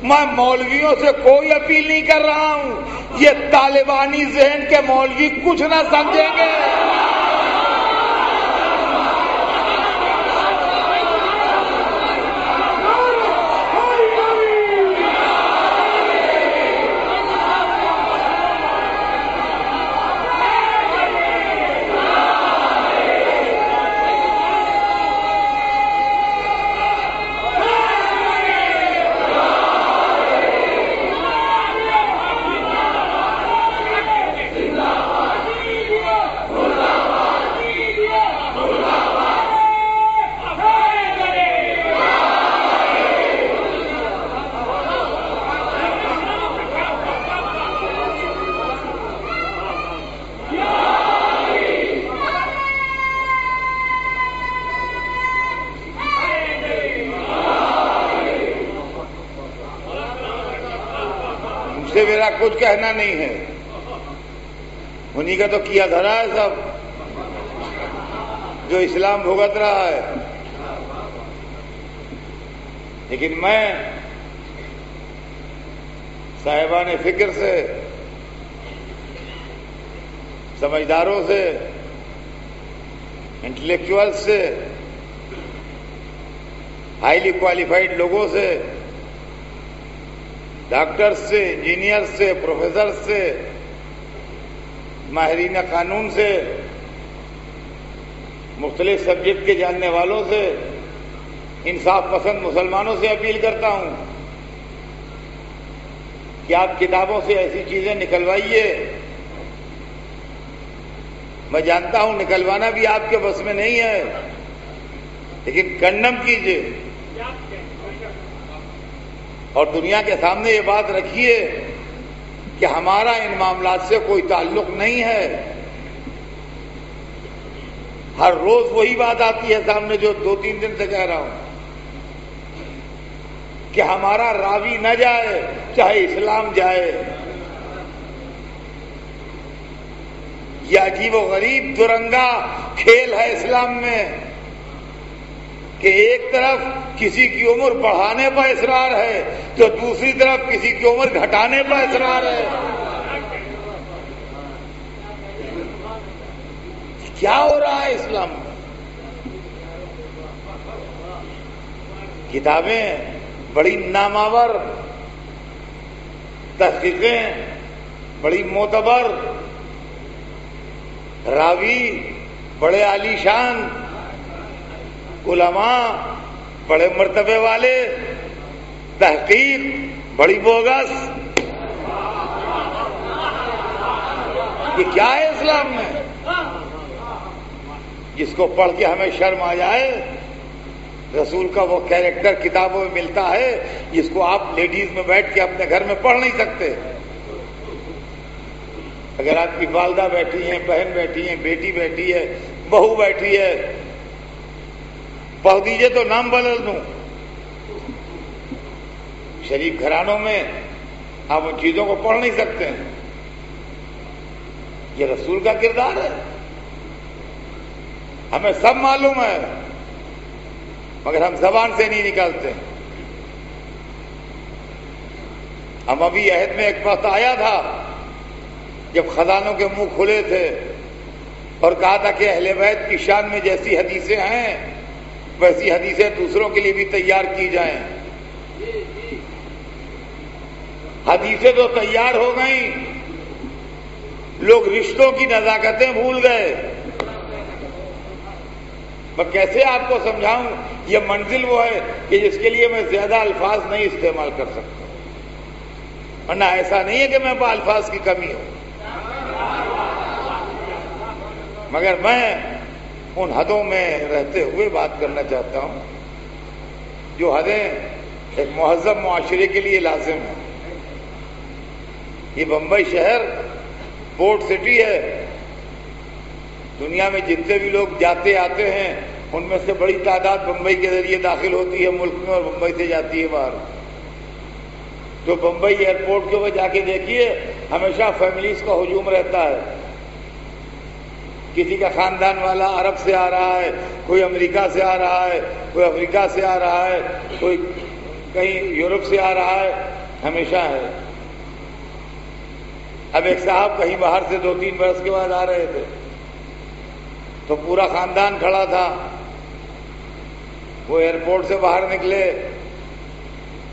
میں مولویوں سے کوئی اپیل نہیں کر رہا ہوں، یہ طالبانی ذہن کے مولوی کچھ نہ سمجھیں گے. میرا کچھ کہنا نہیں ہے، انہی کا تو کیا دھرا ہے سب جو اسلام بھگت رہا ہے. لیکن میں صاحبان فکر سے، سمجھداروں سے، انٹلیکچوئل سے، ہائیلی کوالیفائڈ لوگوں سے، ڈاکٹرز سے، انجینئر سے، پروفیسر سے، ماہرین قانون سے، مختلف سبجیکٹ کے جاننے والوں سے، انصاف پسند مسلمانوں سے اپیل کرتا ہوں کہ آپ کتابوں سے ایسی چیزیں نکلوائیے. میں جانتا ہوں نکلوانا بھی آپ کے بس میں نہیں ہے، لیکن کنڈم کیجیے اور دنیا کے سامنے یہ بات رکھیے کہ ہمارا ان معاملات سے کوئی تعلق نہیں ہے. ہر روز وہی بات آتی ہے سامنے جو 2-3 دن سے کہہ رہا ہوں کہ ہمارا راوی نہ جائے چاہے اسلام جائے. یہ عجیب و غریب درنگا کھیل ہے اسلام میں کہ ایک طرف کسی کی عمر بڑھانے پر اصرار ہے تو دوسری طرف کسی کی عمر گھٹانے پر اصرار ہے. کیا ہو رہا ہے اسلام میں؟ کتابیں بڑی نامور، تحقیقیں بڑی معتبر، راوی بڑے عالی شان، علماء بڑے مرتبے والے، تحقیق بڑی بوگس. یہ کیا ہے اسلام میں؟ جس کو پڑھ کے ہمیں شرم آ جائے. رسول کا وہ کیریکٹر کتابوں میں ملتا ہے جس کو آپ لیڈیز میں بیٹھ کے اپنے گھر میں پڑھ نہیں سکتے. اگر آپ کی والدہ بیٹھی ہیں، بہن بیٹھی ہیں، بیٹی بیٹھی ہے، بہو بیٹھی ہے، پڑھ دیجئے تو نام بدل دوں. شریف گھرانوں میں آپ ان چیزوں کو پڑھ نہیں سکتے ہیں. یہ رسول کا کردار ہے. ہمیں سب معلوم ہے مگر ہم زبان سے نہیں نکالتے. ہم ابھی عہد میں ایک وقت آیا تھا جب خزانوں کے منہ کھلے تھے اور کہا تھا کہ اہل بیت کی شان میں جیسی حدیثیں ہیں ویسی حدیثیں دوسروں کے لیے بھی تیار کی جائیں. حدیثیں تو تیار ہو گئیں، لوگ رشتوں کی نزاکتیں بھول گئے. میں کیسے آپ کو سمجھاؤں؟ یہ منزل وہ ہے کہ جس کے لیے میں زیادہ الفاظ نہیں استعمال کر سکتا، ورنہ ایسا نہیں ہے کہ میں پاس الفاظ کی کمی ہو، مگر میں ان حدوں میں رہتے ہوئے بات کرنا چاہتا ہوں جو حدیں ایک مہذب معاشرے کے لیے لازم ہیں. یہ بمبئی شہر پورٹ سٹی ہے. دنیا میں جتنے بھی لوگ جاتے آتے ہیں ان میں سے بڑی تعداد بمبئی کے ذریعے داخل ہوتی ہے ملک میں اور بمبئی سے جاتی ہے باہر. تو بمبئی ایئرپورٹ کے اوپر جا کے دیکھیے ہمیشہ فیملیز کا ہجوم رہتا ہے. کسی کا خاندان والا عرب سے آ رہا ہے، کوئی امریکہ سے آ رہا ہے، کوئی افریقہ سے آ رہا ہے، کوئی کہیں یورپ سے آ رہا ہے، ہمیشہ ہے. اب ایک صاحب کہیں باہر سے 2-3 برس کے بعد آ رہے تھے تو پورا خاندان کھڑا تھا. وہ ایئرپورٹ سے باہر نکلے،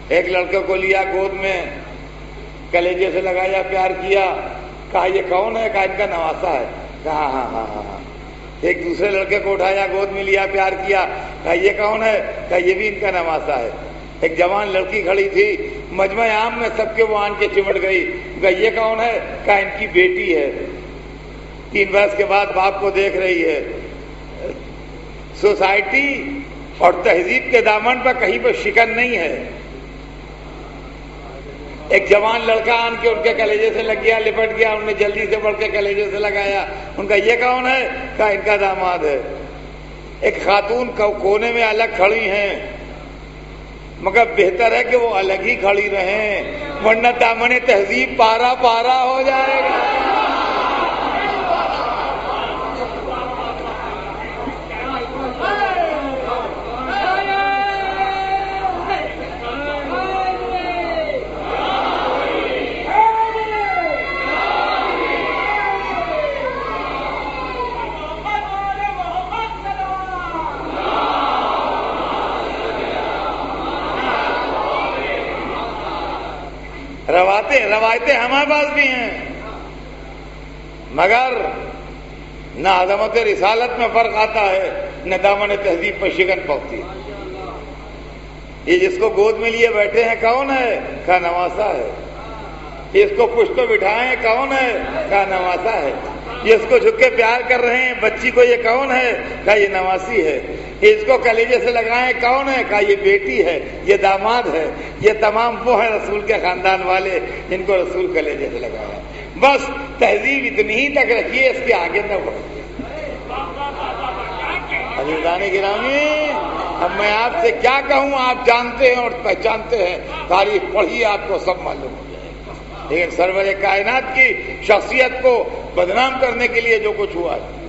ایک لڑکے کو لیا گود میں، کلیجے سے لگایا، پیار کیا. کہا یہ کون ہے؟ کہا ان کا نواسا ہے. کہا ہاں ہاں ہاں ہاں. ایک دوسرے لڑکے کو اٹھایا، گود میں لیا، پیار کیا. کہا یہ کون ہے؟ کہا یہ بھی ان کا نواسا ہے. ایک جوان لڑکی کھڑی تھی، مجمع عام میں سب کے وہ آن کے چمٹ گئی. کہا یہ کون ہے؟ کہا ان کی بیٹی ہے. 3 برس کے بعد باپ کو دیکھ رہی ہے. سوسائٹی اور تہذیب کے دامن پر کہیں پہ شکن نہیں ہے. ایک جوان لڑکا آن کے ان کے کلیجے سے لگ گیا، لپٹ گیا. انہوں نے جلدی سے بڑھ کے کلیجے سے لگایا. ان کا یہ کون ہے؟ کہا ان کا داماد ہے. ایک خاتون کونے میں الگ کھڑی ہیں، مگر بہتر ہے کہ وہ الگ ہی کھڑی رہیں ورنہ دامن تہذیب پارا پارا ہو جائے گا. روایتیں ہمارے پاس بھی ہیں مگر نہ عظمت رسالت میں فرق آتا ہے نہ دامن تہذیب پر شکن پکتی. یہ جس کو گود میں لیے بیٹھے ہیں کون ہے؟ کہا نواسا ہے. اس کو پشت پہ بٹھائے کون ہے؟ کہا نواسا ہے. اس کو جھک کے پیار کر رہے ہیں بچی کو، یہ کون ہے؟ کہا یہ نواسی ہے. اس کو کلیجے سے لگائیں کون ہے؟ کہا یہ بیٹی ہے، یہ داماد ہے. یہ تمام وہ ہیں رسول کے خاندان والے جن کو رسول کلیجے سے لگایا. بس تہذیب اتنی ہی تک رکھیے، اس کے آگے نہ بڑھیے. عزیزان گرامی، اب میں آپ سے کیا کہوں؟ آپ جانتے ہیں اور پہچانتے ہیں، تاریخ پڑھیے آپ کو سب معلوم ہو جائے. لیکن سرور کائنات کی شخصیت کو بدنام کرنے کے لیے جو کچھ ہوا ہے۔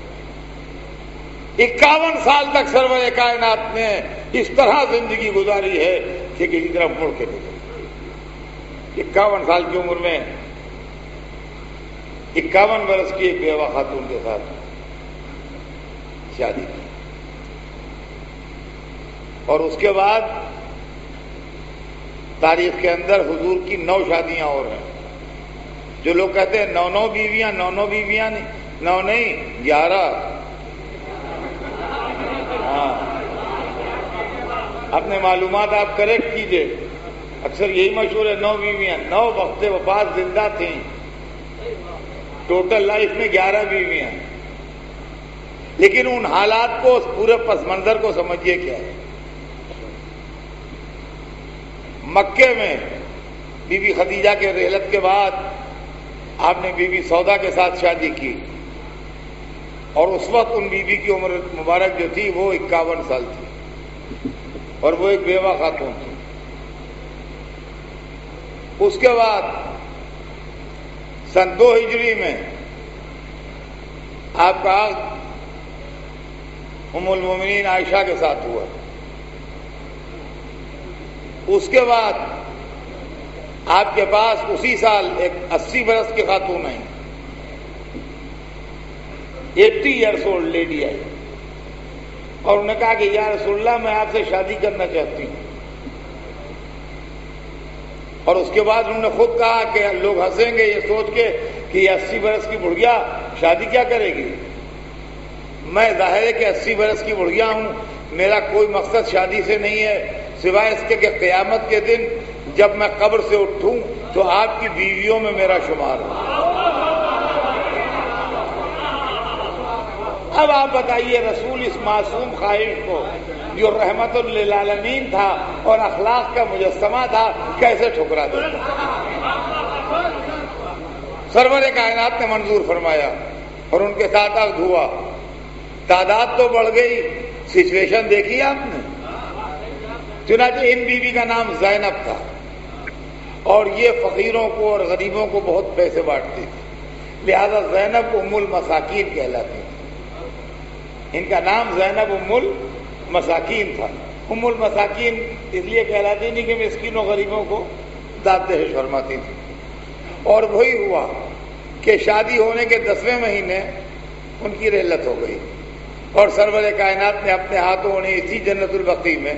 51 سال تک سرور کائنات نے اس طرح زندگی گزاری ہے کہ کسی طرف مڑ کے نہیں گئی۔ 51 سال کی عمر میں 51 برس کی ایک بیوہ خاتون کے ساتھ شادی کی، اور اس کے بعد تاریخ کے اندر حضور کی 9 شادیاں اور ہیں۔ جو لوگ کہتے ہیں 9 بیویاں، 9 بیویاں نہیں، 9 نہیں 11۔ ہاں، اپنے معلومات آپ کریکٹ کیجئے، اکثر یہی مشہور ہے 9 بیویاں، 9 وقت وفات زندہ تھیں، ٹوٹل لائف میں 11 بیویاں۔ لیکن ان حالات کو، اس پورے پس منظر کو سمجھیے کیا ہے۔ مکے میں بی بی خدیجہ کے رحلت کے بعد آپ نے بی بی سودا کے ساتھ شادی کی، اور اس وقت ان بی بی کی عمر مبارک جو تھی وہ 51 سال تھی، اور وہ ایک بیوہ خاتون تھی۔ اس کے بعد سن 2 ہجری میں آپ کا ام المومنین عائشہ کے ساتھ ہوا۔ اس کے بعد آپ کے پاس اسی سال ایک 80 برس کی خاتون آئی، 80 ایئرس اولڈ لیڈی آئی، اور انہوں نے کہا کہ یا رسول اللہ میں آپ سے شادی کرنا چاہتی ہوں۔ اور اس کے بعد انہوں نے خود کہا کہ لوگ ہنسیں گے یہ سوچ کے کہ یہ 80 برس کی بڑھیا شادی کیا کرے گی۔ میں ظاہر ہے کہ 80 برس کی بڑھیا ہوں، میرا کوئی مقصد شادی سے نہیں ہے سوائے اس کے کہ قیامت کے دن جب میں قبر سے اٹھوں تو آپ کی بیویوں میں میرا شمار ہو۔ اب آپ بتائیے رسول اس معصوم خواہش کو جو رحمت للعالمین تھا اور اخلاق کا مجسمہ تھا کیسے ٹھکرا دیتا۔ سرور کائنات نے منظور فرمایا اور ان کے ساتھ عقد ہوا۔ تعداد تو بڑھ گئی، سچویشن دیکھی آپ نے۔ چنانچہ ان بیوی کا نام زینب تھا، اور یہ فقیروں کو اور غریبوں کو بہت پیسے بانٹتی تھی، لہذا زینب ام المساکین کہلاتی تھی۔ ان کا نام زینب ام المساکین تھا۔ ام المساکین اس لیے کہلاتی نہیں کہ مسکینوں غریبوں کو داد دہش فرماتی تھی۔ اور وہی ہوا کہ شادی ہونے کے 10ویں مہینے ان کی رحلت ہو گئی، اور سرور کائنات نے اپنے ہاتھوں انہیں اسی جنت البقیع میں،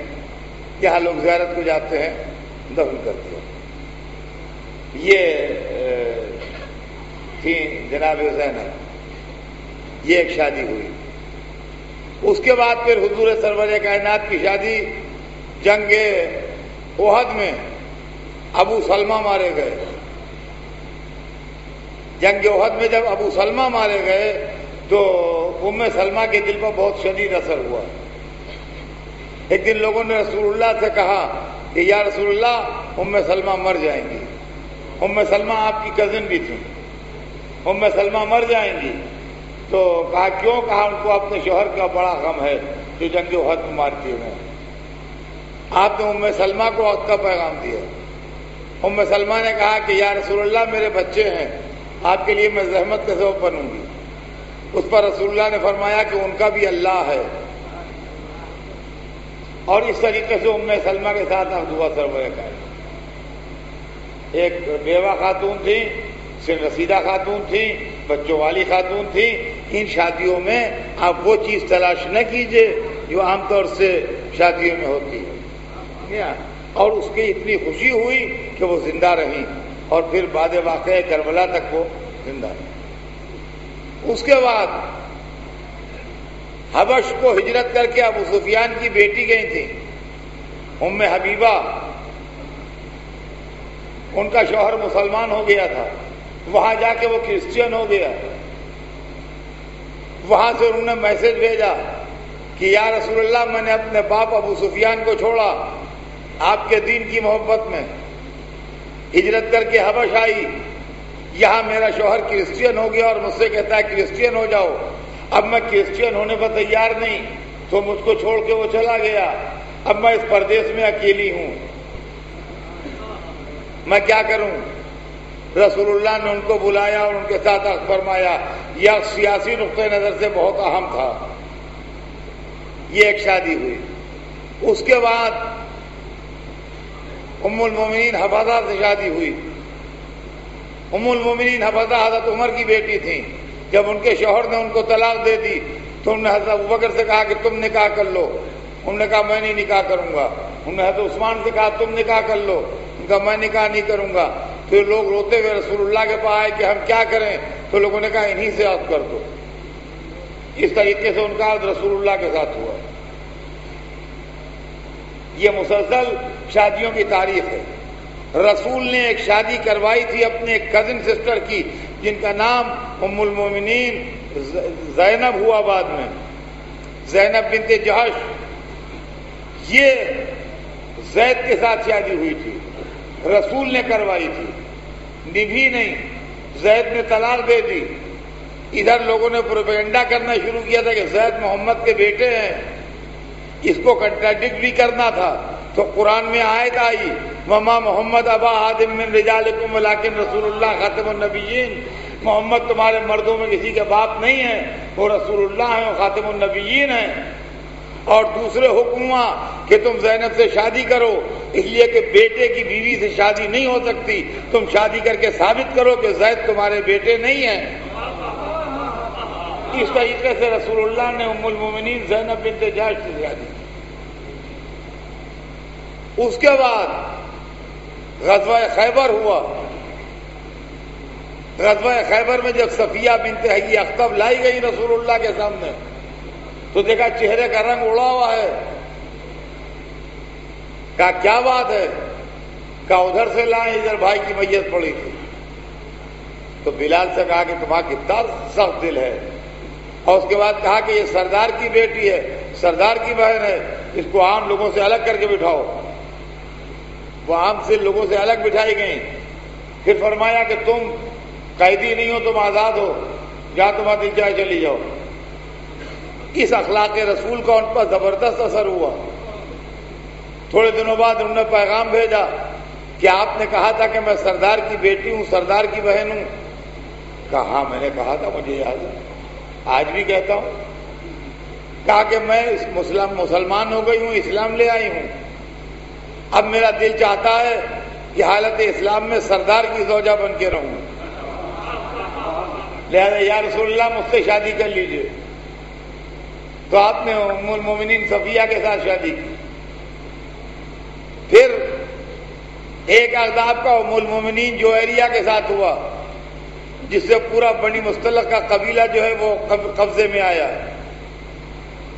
جہاں لوگ زیارت کو جاتے ہیں، دفن کر دیا۔ یہ تھی جناب زینب، یہ ایک شادی ہوئی۔ اس کے بعد پھر حضور سرور کائنات کی شادی جنگ احد میں ابو سلمہ مارے گئے۔ جنگ احد میں جب ابو سلمہ مارے گئے تو ام سلمہ کے دل پر بہت شدید اثر ہوا۔ ایک دن لوگوں نے رسول اللہ سے کہا کہ یا رسول اللہ ام سلمہ مر جائیں گی۔ ام سلمہ آپ کی کزن بھی تھی، ام سلمہ مر جائیں گی۔ تو کہا کیوں؟ کہا ان کو اپنے شوہر کا بڑا غم ہے جو جنگ احد میں مار دیے گئے۔ آپ نے ام سلمہ کو عقد کا پیغام دیا۔ ام سلمہ نے کہا کہ یا رسول اللہ میرے بچے ہیں، آپ کے لیے میں زحمت کا سبب بنوں گی۔ اس پر رسول اللہ نے فرمایا کہ ان کا بھی اللہ ہے، اور اس طریقے سے ام سلمہ کے ساتھ عقد ہوا سرور کائنات۔ ایک بیوہ خاتون تھی، سن رسیدہ خاتون تھی، بچوں والی خاتون تھی۔ ان شادیوں میں آپ وہ چیز تلاش نہ کیجئے جو عام طور سے شادیوں میں ہوتی ہے۔ اور اس کی اتنی خوشی ہوئی کہ وہ زندہ رہیں، اور پھر بعد واقعہ کربلا تک وہ زندہ رہیں۔ اس کے بعد حبش کو ہجرت کر کے ابو سفیان کی بیٹی گئی تھی ام حبیبہ، ان کا شوہر مسلمان ہو گیا تھا، وہاں جا کے وہ کرسچین ہو گیا۔ وہاں سے انہوں نے میسج بھیجا کہ یا رسول اللہ میں نے اپنے باپ ابو سفیان کو چھوڑا آپ کے دین کی محبت میں، ہجرت کر کے حبش آئی، یہاں میرا شوہر کرسچین ہو گیا اور مجھ سے کہتا ہے کرسچین ہو جاؤ۔ اب میں کرسچین ہونے پر تیار نہیں، تو مجھ کو چھوڑ کے وہ چلا گیا۔ اب میں اس پردیس میں اکیلی ہوں، میں کیا کروں؟ رسول اللہ نے ان کو بلایا اور ان کے ساتھ عقد فرمایا. یہ سیاسی نقطۂ نظر سے بہت اہم تھا. یہ ایک شادی ہوئی. اس کے بعد ام المومنین حفصہ سے شادی ہوئی. ام المومنین حفصہ حضرت عمر کی بیٹی تھیں. جب ان کے شوہر نے ان کو طلاق دے دی تو انہوں نے حضرت ابوبکر سے کہا کہ تم نکاح کر لو. انہوں نے کہا میں نہیں نکاح کروں گا. انہوں نے حضرت عثمان سے کہا تم نکاح کر لو. ان کا میں نکاح نہیں کروں گا. پھر لوگ روتے ہوئے رسول اللہ کے پاس آئے کہ ہم کیا کریں؟ تو لوگوں نے کہا انہی سے عقد کر دو. اس طریقے سے ان کا عقد رسول اللہ کے ساتھ ہوا. یہ مسلسل شادیوں کی تاریخ ہے. رسول نے ایک شادی کروائی تھی اپنے ایک کزن سسٹر کی جن کا نام ام المومنین زینب ہوا بعد میں، زینب بنت جحش. یہ زید کے ساتھ شادی ہوئی تھی، رسول نے کروائی تھی، نبھی نہیں. زید نے طلاق دے دی. ادھر لوگوں نے پروپیگنڈا کرنا شروع کیا تھا کہ زید محمد کے بیٹے ہیں. اس کو کنٹراڈکٹ بھی کرنا تھا تو قرآن میں آیت آئی وما محمد ابا احد من رجالکم ولکن رسول اللہ خاتم النبیین. محمد تمہارے مردوں میں کسی کے باپ نہیں ہے، وہ رسول اللہ ہیں، وہ خاتم النبیین ہیں. اور دوسرے حکم ہوا کہ تم زینب سے شادی کرو، اس لیے کہ بیٹے کی بیوی سے شادی نہیں ہو سکتی. تم شادی کر کے ثابت کرو کہ زید تمہارے بیٹے نہیں ہیں. اس طریقے سے رسول اللہ نے ام المومنین زینب بنت جحش سے شادی کی. اس کے بعد غزوہ خیبر ہوا. غزوہ خیبر میں جب صفیہ بنت حیی اخطب لائی گئی رسول اللہ کے سامنے تو دیکھا چہرے کا رنگ اڑا ہوا ہے. کہا کیا بات ہے؟ کہا ادھر سے لائیں، ادھر بھائی کی میت پڑی تھی. تو بلال سے کہا کہ تمہارا کتنا سخت دل ہے. اور اس کے بعد کہا کہ یہ سردار کی بیٹی ہے، سردار کی بہن ہے، اس کو عام لوگوں سے الگ کر کے بٹھاؤ. وہ عام سے لوگوں سے الگ بٹھائی گئیں. پھر فرمایا کہ تم قیدی نہیں ہو، تم آزاد ہو، جہاں تمہارا دل چاہے چلی جاؤ. اس اخلاق رسول کا ان پر زبردست اثر ہوا. تھوڑے دنوں بعد انہوں نے پیغام بھیجا کہ آپ نے کہا تھا کہ میں سردار کی بیٹی ہوں، سردار کی بہن ہوں. کہا ہاں میں نے کہا تھا، مجھے یاد ہے، آج بھی کہتا ہوں. کہا کہ میں مسلمان ہو گئی ہوں، اسلام لے آئی ہوں. اب میرا دل چاہتا ہے کہ حالت اسلام میں سردار کی زوجہ بن کے رہوں، لہذا یا رسول اللہ مجھ سے شادی کر لیجئے. تو آپ نے ام المومنین صفیہ کے ساتھ شادی کی. پھر ایک عقد آپ کا ام المومنین جویریہ کے ساتھ ہوا جس سے پورا بنی مصطلق کا قبیلہ جو ہے وہ قبضے میں آیا.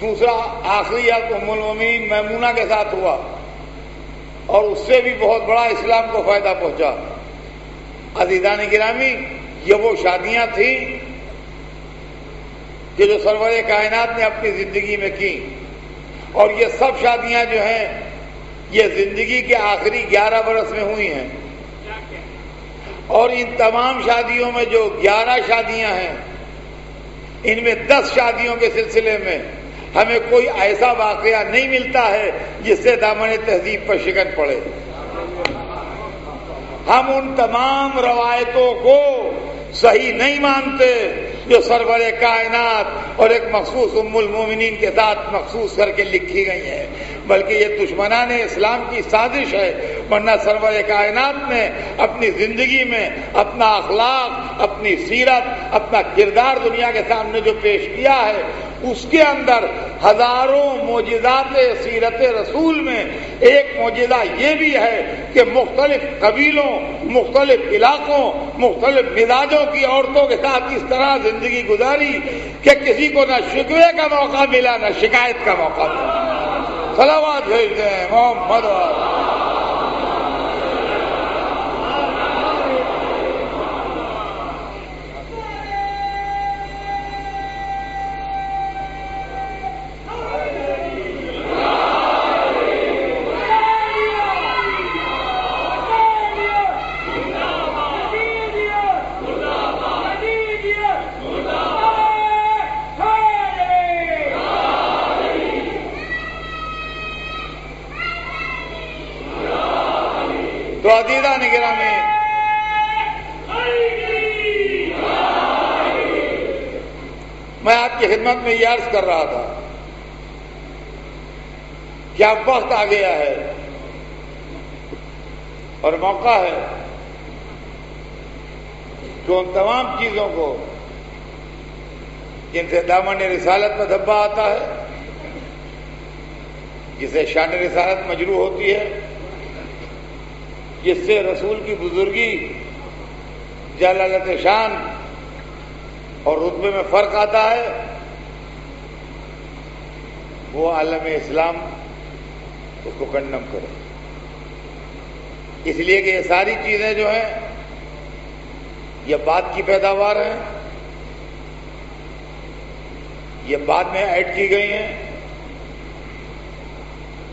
دوسرا آخری عقد ام المومنین میمونہ کے ساتھ ہوا اور اس سے بھی بہت بڑا اسلام کو فائدہ پہنچا. عزیزان گرامی، یہ وہ شادیاں تھیں کہ جو سرور کائنات نے اپنی زندگی میں کی. اور یہ سب شادیاں جو ہیں یہ زندگی کے آخری 11 برس میں ہوئی ہیں. اور ان تمام شادیوں میں جو 11 شادیاں ہیں ان میں 10 شادیوں کے سلسلے میں ہمیں کوئی ایسا واقعہ نہیں ملتا ہے جس سے دامن تہذیب پر شکن پڑے. ہم ان تمام روایتوں کو صحیح نہیں مانتے جو سرور کائنات اور ایک مخصوص ام المومنین کے ساتھ مخصوص کر کے لکھی گئی ہیں، بلکہ یہ دشمنان اسلام کی سازش ہے. ورنہ سرور کائنات نے اپنی زندگی میں اپنا اخلاق، اپنی سیرت، اپنا کردار دنیا کے سامنے جو پیش کیا ہے اس کے اندر ہزاروں معجزات سیرت رسول میں ایک معجزہ یہ بھی ہے کہ مختلف قبیلوں، مختلف علاقوں، مختلف مزاجوں کی عورتوں کے ساتھ اس طرح زندگی گزاری کہ کسی کو نہ شکوے کا موقع ملا نہ شکایت کا موقع ملا. صلوات بھیج دیں محمد. تو عزیزان گرامی، کی خدمت میں یہ عرض کر رہا تھا کہ اب وقت آ گیا ہے اور موقع ہے کہ ان تمام چیزوں کو جن سے دامن رسالت میں دھبا آتا ہے، جسے شان رسالت مجروح ہوتی ہے، جس سے رسول کی بزرگی، جلالت شان اور رتبے میں فرق آتا ہے، وہ عالم اسلام اس کو کنڈم کرے۔ اس لیے کہ یہ ساری چیزیں جو ہیں یہ بات کی پیداوار ہیں، یہ بعد میں ایڈ کی گئی ہیں،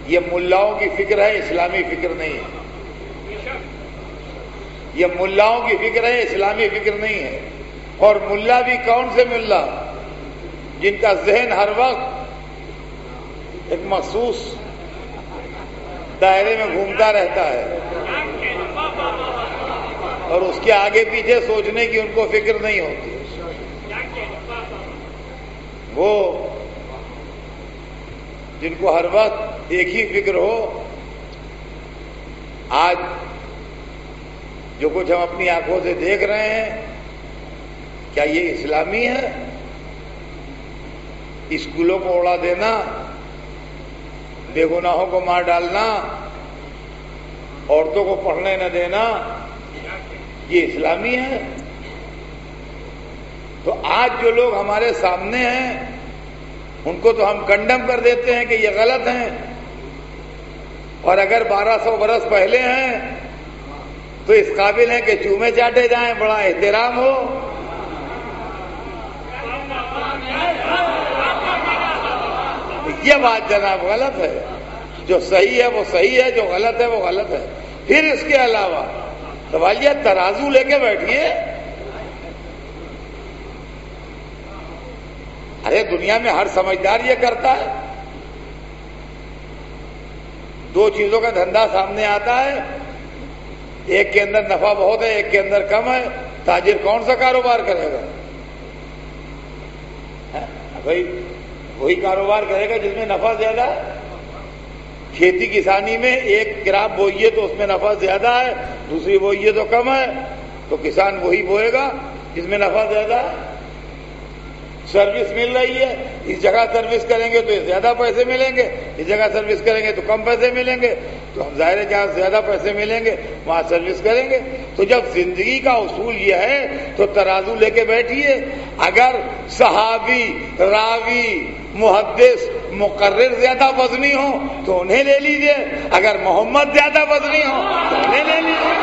یہ ملاؤں کی فکر ہے، اسلامی فکر نہیں ہے۔ یہ ملاؤں کی فکر ہے، اسلامی فکر نہیں ہے۔ اور ملا بھی کون سے ملا؟ جن کا ذہن ہر وقت ایک مخصوص دائرے میں گھومتا رہتا ہے اور اس کے آگے پیچھے سوچنے کی ان کو فکر نہیں ہوتی۔ وہ جن کو ہر وقت ایک ہی فکر ہو، آج جو کچھ ہم اپنی آنکھوں سے دیکھ رہے ہیں کیا یہ اسلامی ہے؟ اسکولوں کو اڑا دینا، بے گناہوں کو مار ڈالنا، عورتوں کو پڑھنے نہ دینا، یہ اسلامی ہے؟ تو آج جو لوگ ہمارے سامنے ہیں ان کو تو ہم کنڈم کر دیتے ہیں کہ یہ غلط ہیں، اور اگر 1200 برس پہلے ہیں تو اس قابل ہیں کہ چومے چاٹے جائیں، بڑا احترام ہو۔ یہ بات جناب غلط ہے۔ جو صحیح ہے وہ صحیح ہے، جو غلط ہے وہ غلط ہے۔ پھر اس کے علاوہ سوال یہ ترازو لے کے بیٹھیے۔ ارے دنیا میں ہر سمجھدار یہ کرتا ہے۔ دو چیزوں کا دھندا سامنے آتا ہے، ایک کے اندر نفع بہت ہے، ایک کے اندر کم ہے، تاجر کون سا کاروبار کرے گا؟ بھائی وہی کاروبار کرے گا جس میں نفع زیادہ ہے۔ کھیتی کسانی میں ایک کراپ بوئیے تو اس میں نفع زیادہ ہے، دوسری بوئیے تو کم ہے، تو کسان وہی بوئے گا جس میں نفع زیادہ ہے۔ سروس مل رہی ہے، اس جگہ سروس کریں گے تو زیادہ پیسے ملیں گے، اس جگہ سروس کریں گے تو کم پیسے ملیں گے، تو ہم ظاہر ہے جہاں زیادہ پیسے ملیں گے وہاں سروس کریں گے۔ تو جب زندگی کا اصول یہ ہے تو ترازو لے کے بیٹھیے۔ اگر صحابی، راوی، محدث، مقرر زیادہ وزنی ہو تو انہیں لے لیجئے، اگر محمد زیادہ وزنی ہو تو انہیں لے لیجئے۔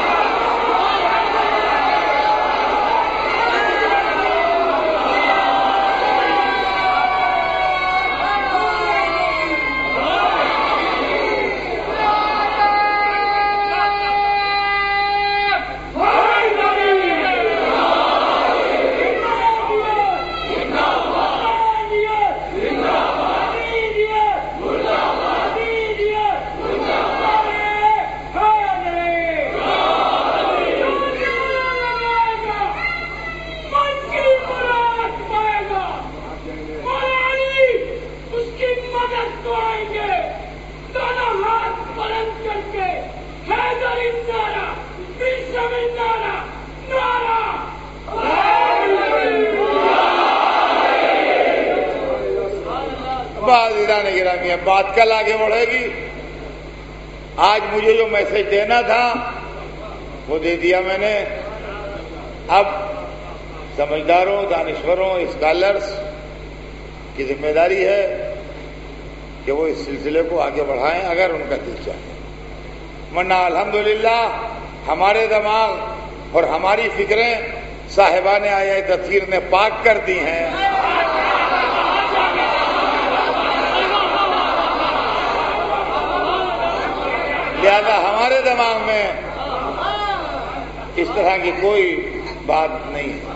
گرامی بات کل آگے بڑھے گی۔ آج مجھے جو میسج دینا تھا وہ دے دیا میں نے۔ اب سمجھداروں، دانشوروں، اسکالرس کی ذمہ داری ہے کہ وہ اس سلسلے کو آگے بڑھائیں اگر ان کا دل چاہے، ورنہ الحمدللہ ہمارے دماغ اور ہماری فکریں صاحبان آیا تطہیر نے پاک کر دی ہیں۔ لہذا ہمارے دماغ میں اس طرح کی کوئی بات نہیں ہے۔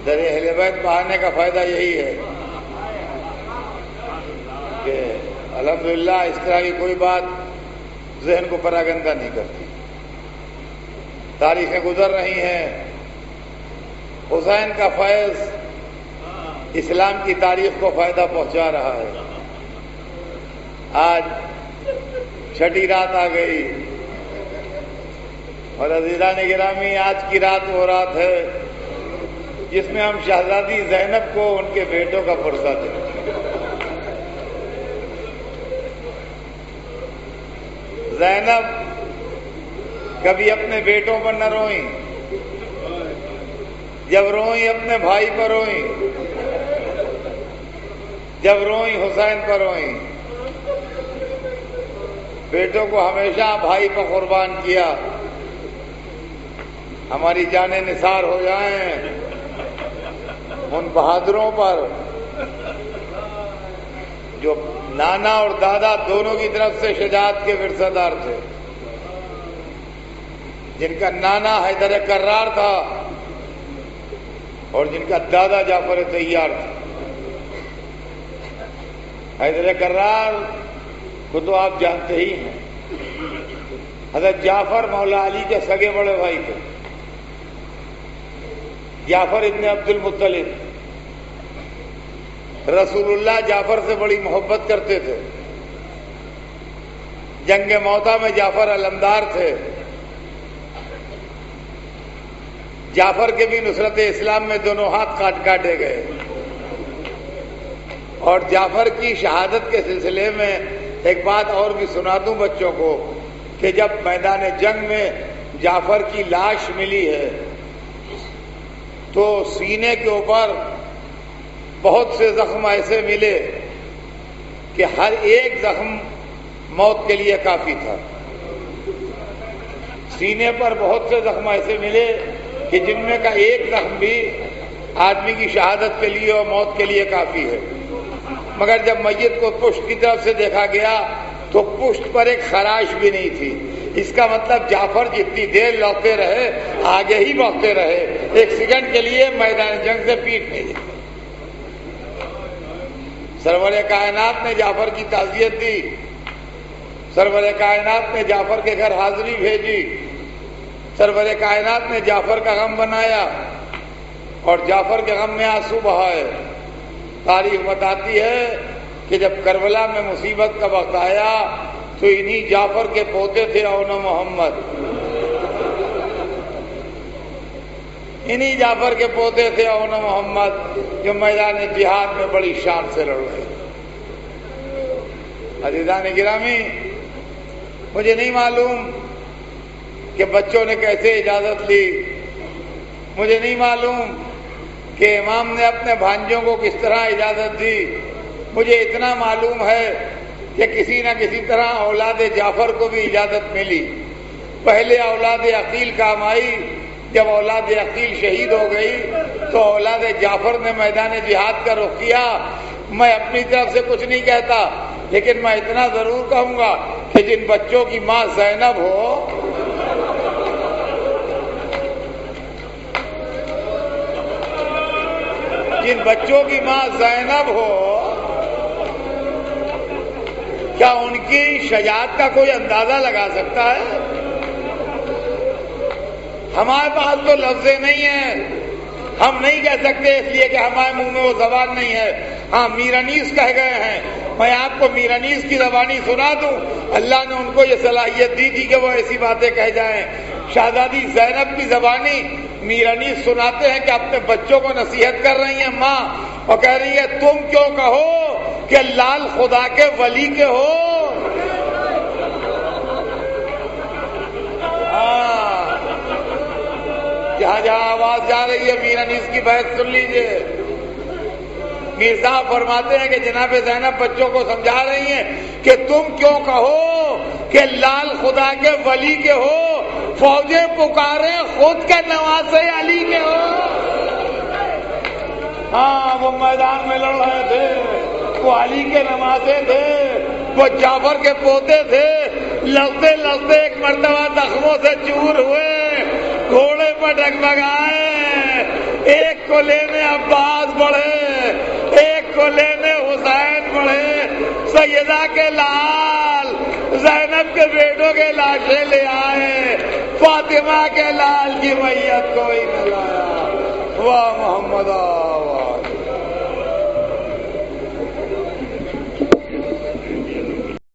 در اہل بیت پڑھانے کا فائدہ یہی ہے کہ الحمدللہ اس طرح کی کوئی بات ذہن کو پراگندہ نہیں کرتی۔ تاریخیں گزر رہی ہیں، حسین کا فیض اسلام کی تاریخ کو فائدہ پہنچا رہا ہے۔ آج چھٹی رات آ گئی اور عزیزان گرامی، آج کی رات وہ رات ہے جس میں ہم شہزادی زینب کو ان کے بیٹوں کا پرسہ دیں۔ زینب کبھی اپنے بیٹوں پر نہ روئیں، جب روئیں اپنے بھائی پر روئیں، جب روئیں حسین پر روئیں۔ بیٹوں کو ہمیشہ بھائی پر قربان کیا۔ ہماری جانیں نثار ہو جائیں ان بہادروں پر جو نانا اور دادا دونوں کی طرف سے شجاعت کے ورثہ دار تھے، جن کا نانا حیدر کرار تھا اور جن کا دادا جعفر طیار تھا۔ حیدر کرار کو تو آپ جانتے ہی ہیں، حضرت جعفر مولا علی کے سگے بڑے بھائی تھے۔ جعفر ابن عبد المطلب، رسول اللہ جعفر سے بڑی محبت کرتے تھے۔ جنگ موتا میں جعفر علمدار تھے۔ جعفر کے بھی نصرت اسلام میں دونوں ہاتھ کاٹے گئے، اور جعفر کی شہادت کے سلسلے میں ایک بات اور بھی سنا دوں بچوں کو کہ جب میدان جنگ میں جعفر کی لاش ملی ہے تو سینے کے اوپر بہت سے زخم ایسے ملے کہ ہر ایک زخم موت کے لیے کافی تھا۔ سینے پر بہت سے زخم ایسے ملے کہ جن میں کا ایک زخم بھی آدمی کی شہادت کے لیے اور موت کے لیے کافی ہے۔ مگر جب میت کو پشت کی طرف سے دیکھا گیا تو پشت پر ایک خراش بھی نہیں تھی۔ اس کا مطلب جعفر جتنی دیر لڑتے رہے آگے ہی بڑھتے رہے، ایک سیکنڈ کے لیے میدان جنگ سے پیٹ نہیں دی۔ سرور کائنات نے جعفر کی تعزیت دی، سرور کائنات نے جعفر کے گھر حاضری بھیجی، سرور کائنات نے جعفر کا غم بنایا اور جعفر کے غم میں آنسو بہائے۔ تاریخ بتاتی ہے کہ جب کربلا میں مصیبت کا وقت آیا تو انہی جعفر کے پوتے تھے اون محمد، انہی جعفر کے پوتے تھے اون محمد جو میدان جہاد میں بڑی شان سے لڑ رہے۔ عزیزان گرامی، مجھے نہیں معلوم کہ بچوں نے کیسے اجازت لی، مجھے نہیں معلوم کہ امام نے اپنے بھانجوں کو کس طرح اجازت دی۔ مجھے اتنا معلوم ہے کہ کسی نہ کسی طرح اولاد جعفر کو بھی اجازت ملی۔ پہلے اولاد عقیل کام آئی، جب اولاد عقیل شہید ہو گئی تو اولاد جعفر نے میدان جہاد کا رخ کیا۔ میں اپنی طرف سے کچھ نہیں کہتا، لیکن میں اتنا ضرور کہوں گا کہ جن بچوں کی ماں زینب ہو، جن بچوں کی ماں زینب ہو، کیا ان کی شجاعت کا کوئی اندازہ لگا سکتا ہے؟ ہمارے پاس تو لفظیں نہیں ہیں، ہم نہیں کہہ سکتے اس لیے کہ ہمارے منہ میں وہ زبان نہیں ہے۔ ہاں، میرانیس کہہ گئے ہیں، میں آپ کو میرانیس کی زبانی سنا دوں۔ اللہ نے ان کو یہ صلاحیت دی تھی کہ وہ ایسی باتیں کہہ جائیں۔ شہزادی زینب کی زبانی میرانیس سناتے ہیں کہ اپنے بچوں کو نصیحت کر رہی ہیں ماں، اور کہہ رہی ہے تم کیوں کہو کہ لال خدا کے ولی کے ہو۔ جہاں جہاں آواز جا رہی ہے میرانیس کی بحث سن لیجئے۔ میر صاحب فرماتے ہیں کہ جناب زینب بچوں کو سمجھا رہی ہیں کہ تم کیوں کہو کہ لال خدا کے ولی کے ہو، فوجیں پکارے خود کے نواسے علی کے ہو۔ ہاں، وہ میدان میں لڑ رہے تھے، وہ علی کے نواسے تھے، وہ جعفر کے پوتے تھے۔ لڑتے لڑتے ایک مرتبہ زخموں سے چور ہوئے، گھوڑے پر ڈگمگائے، ایک کو لینے عباس بڑھے، ایک کو لینے حسین بڑھے، سیدہ کے لال زینب کے بیٹوں کے لاشیں لے آئے، فاطمہ کے لال کی میت کوئی نہ لایا۔ واہ محمد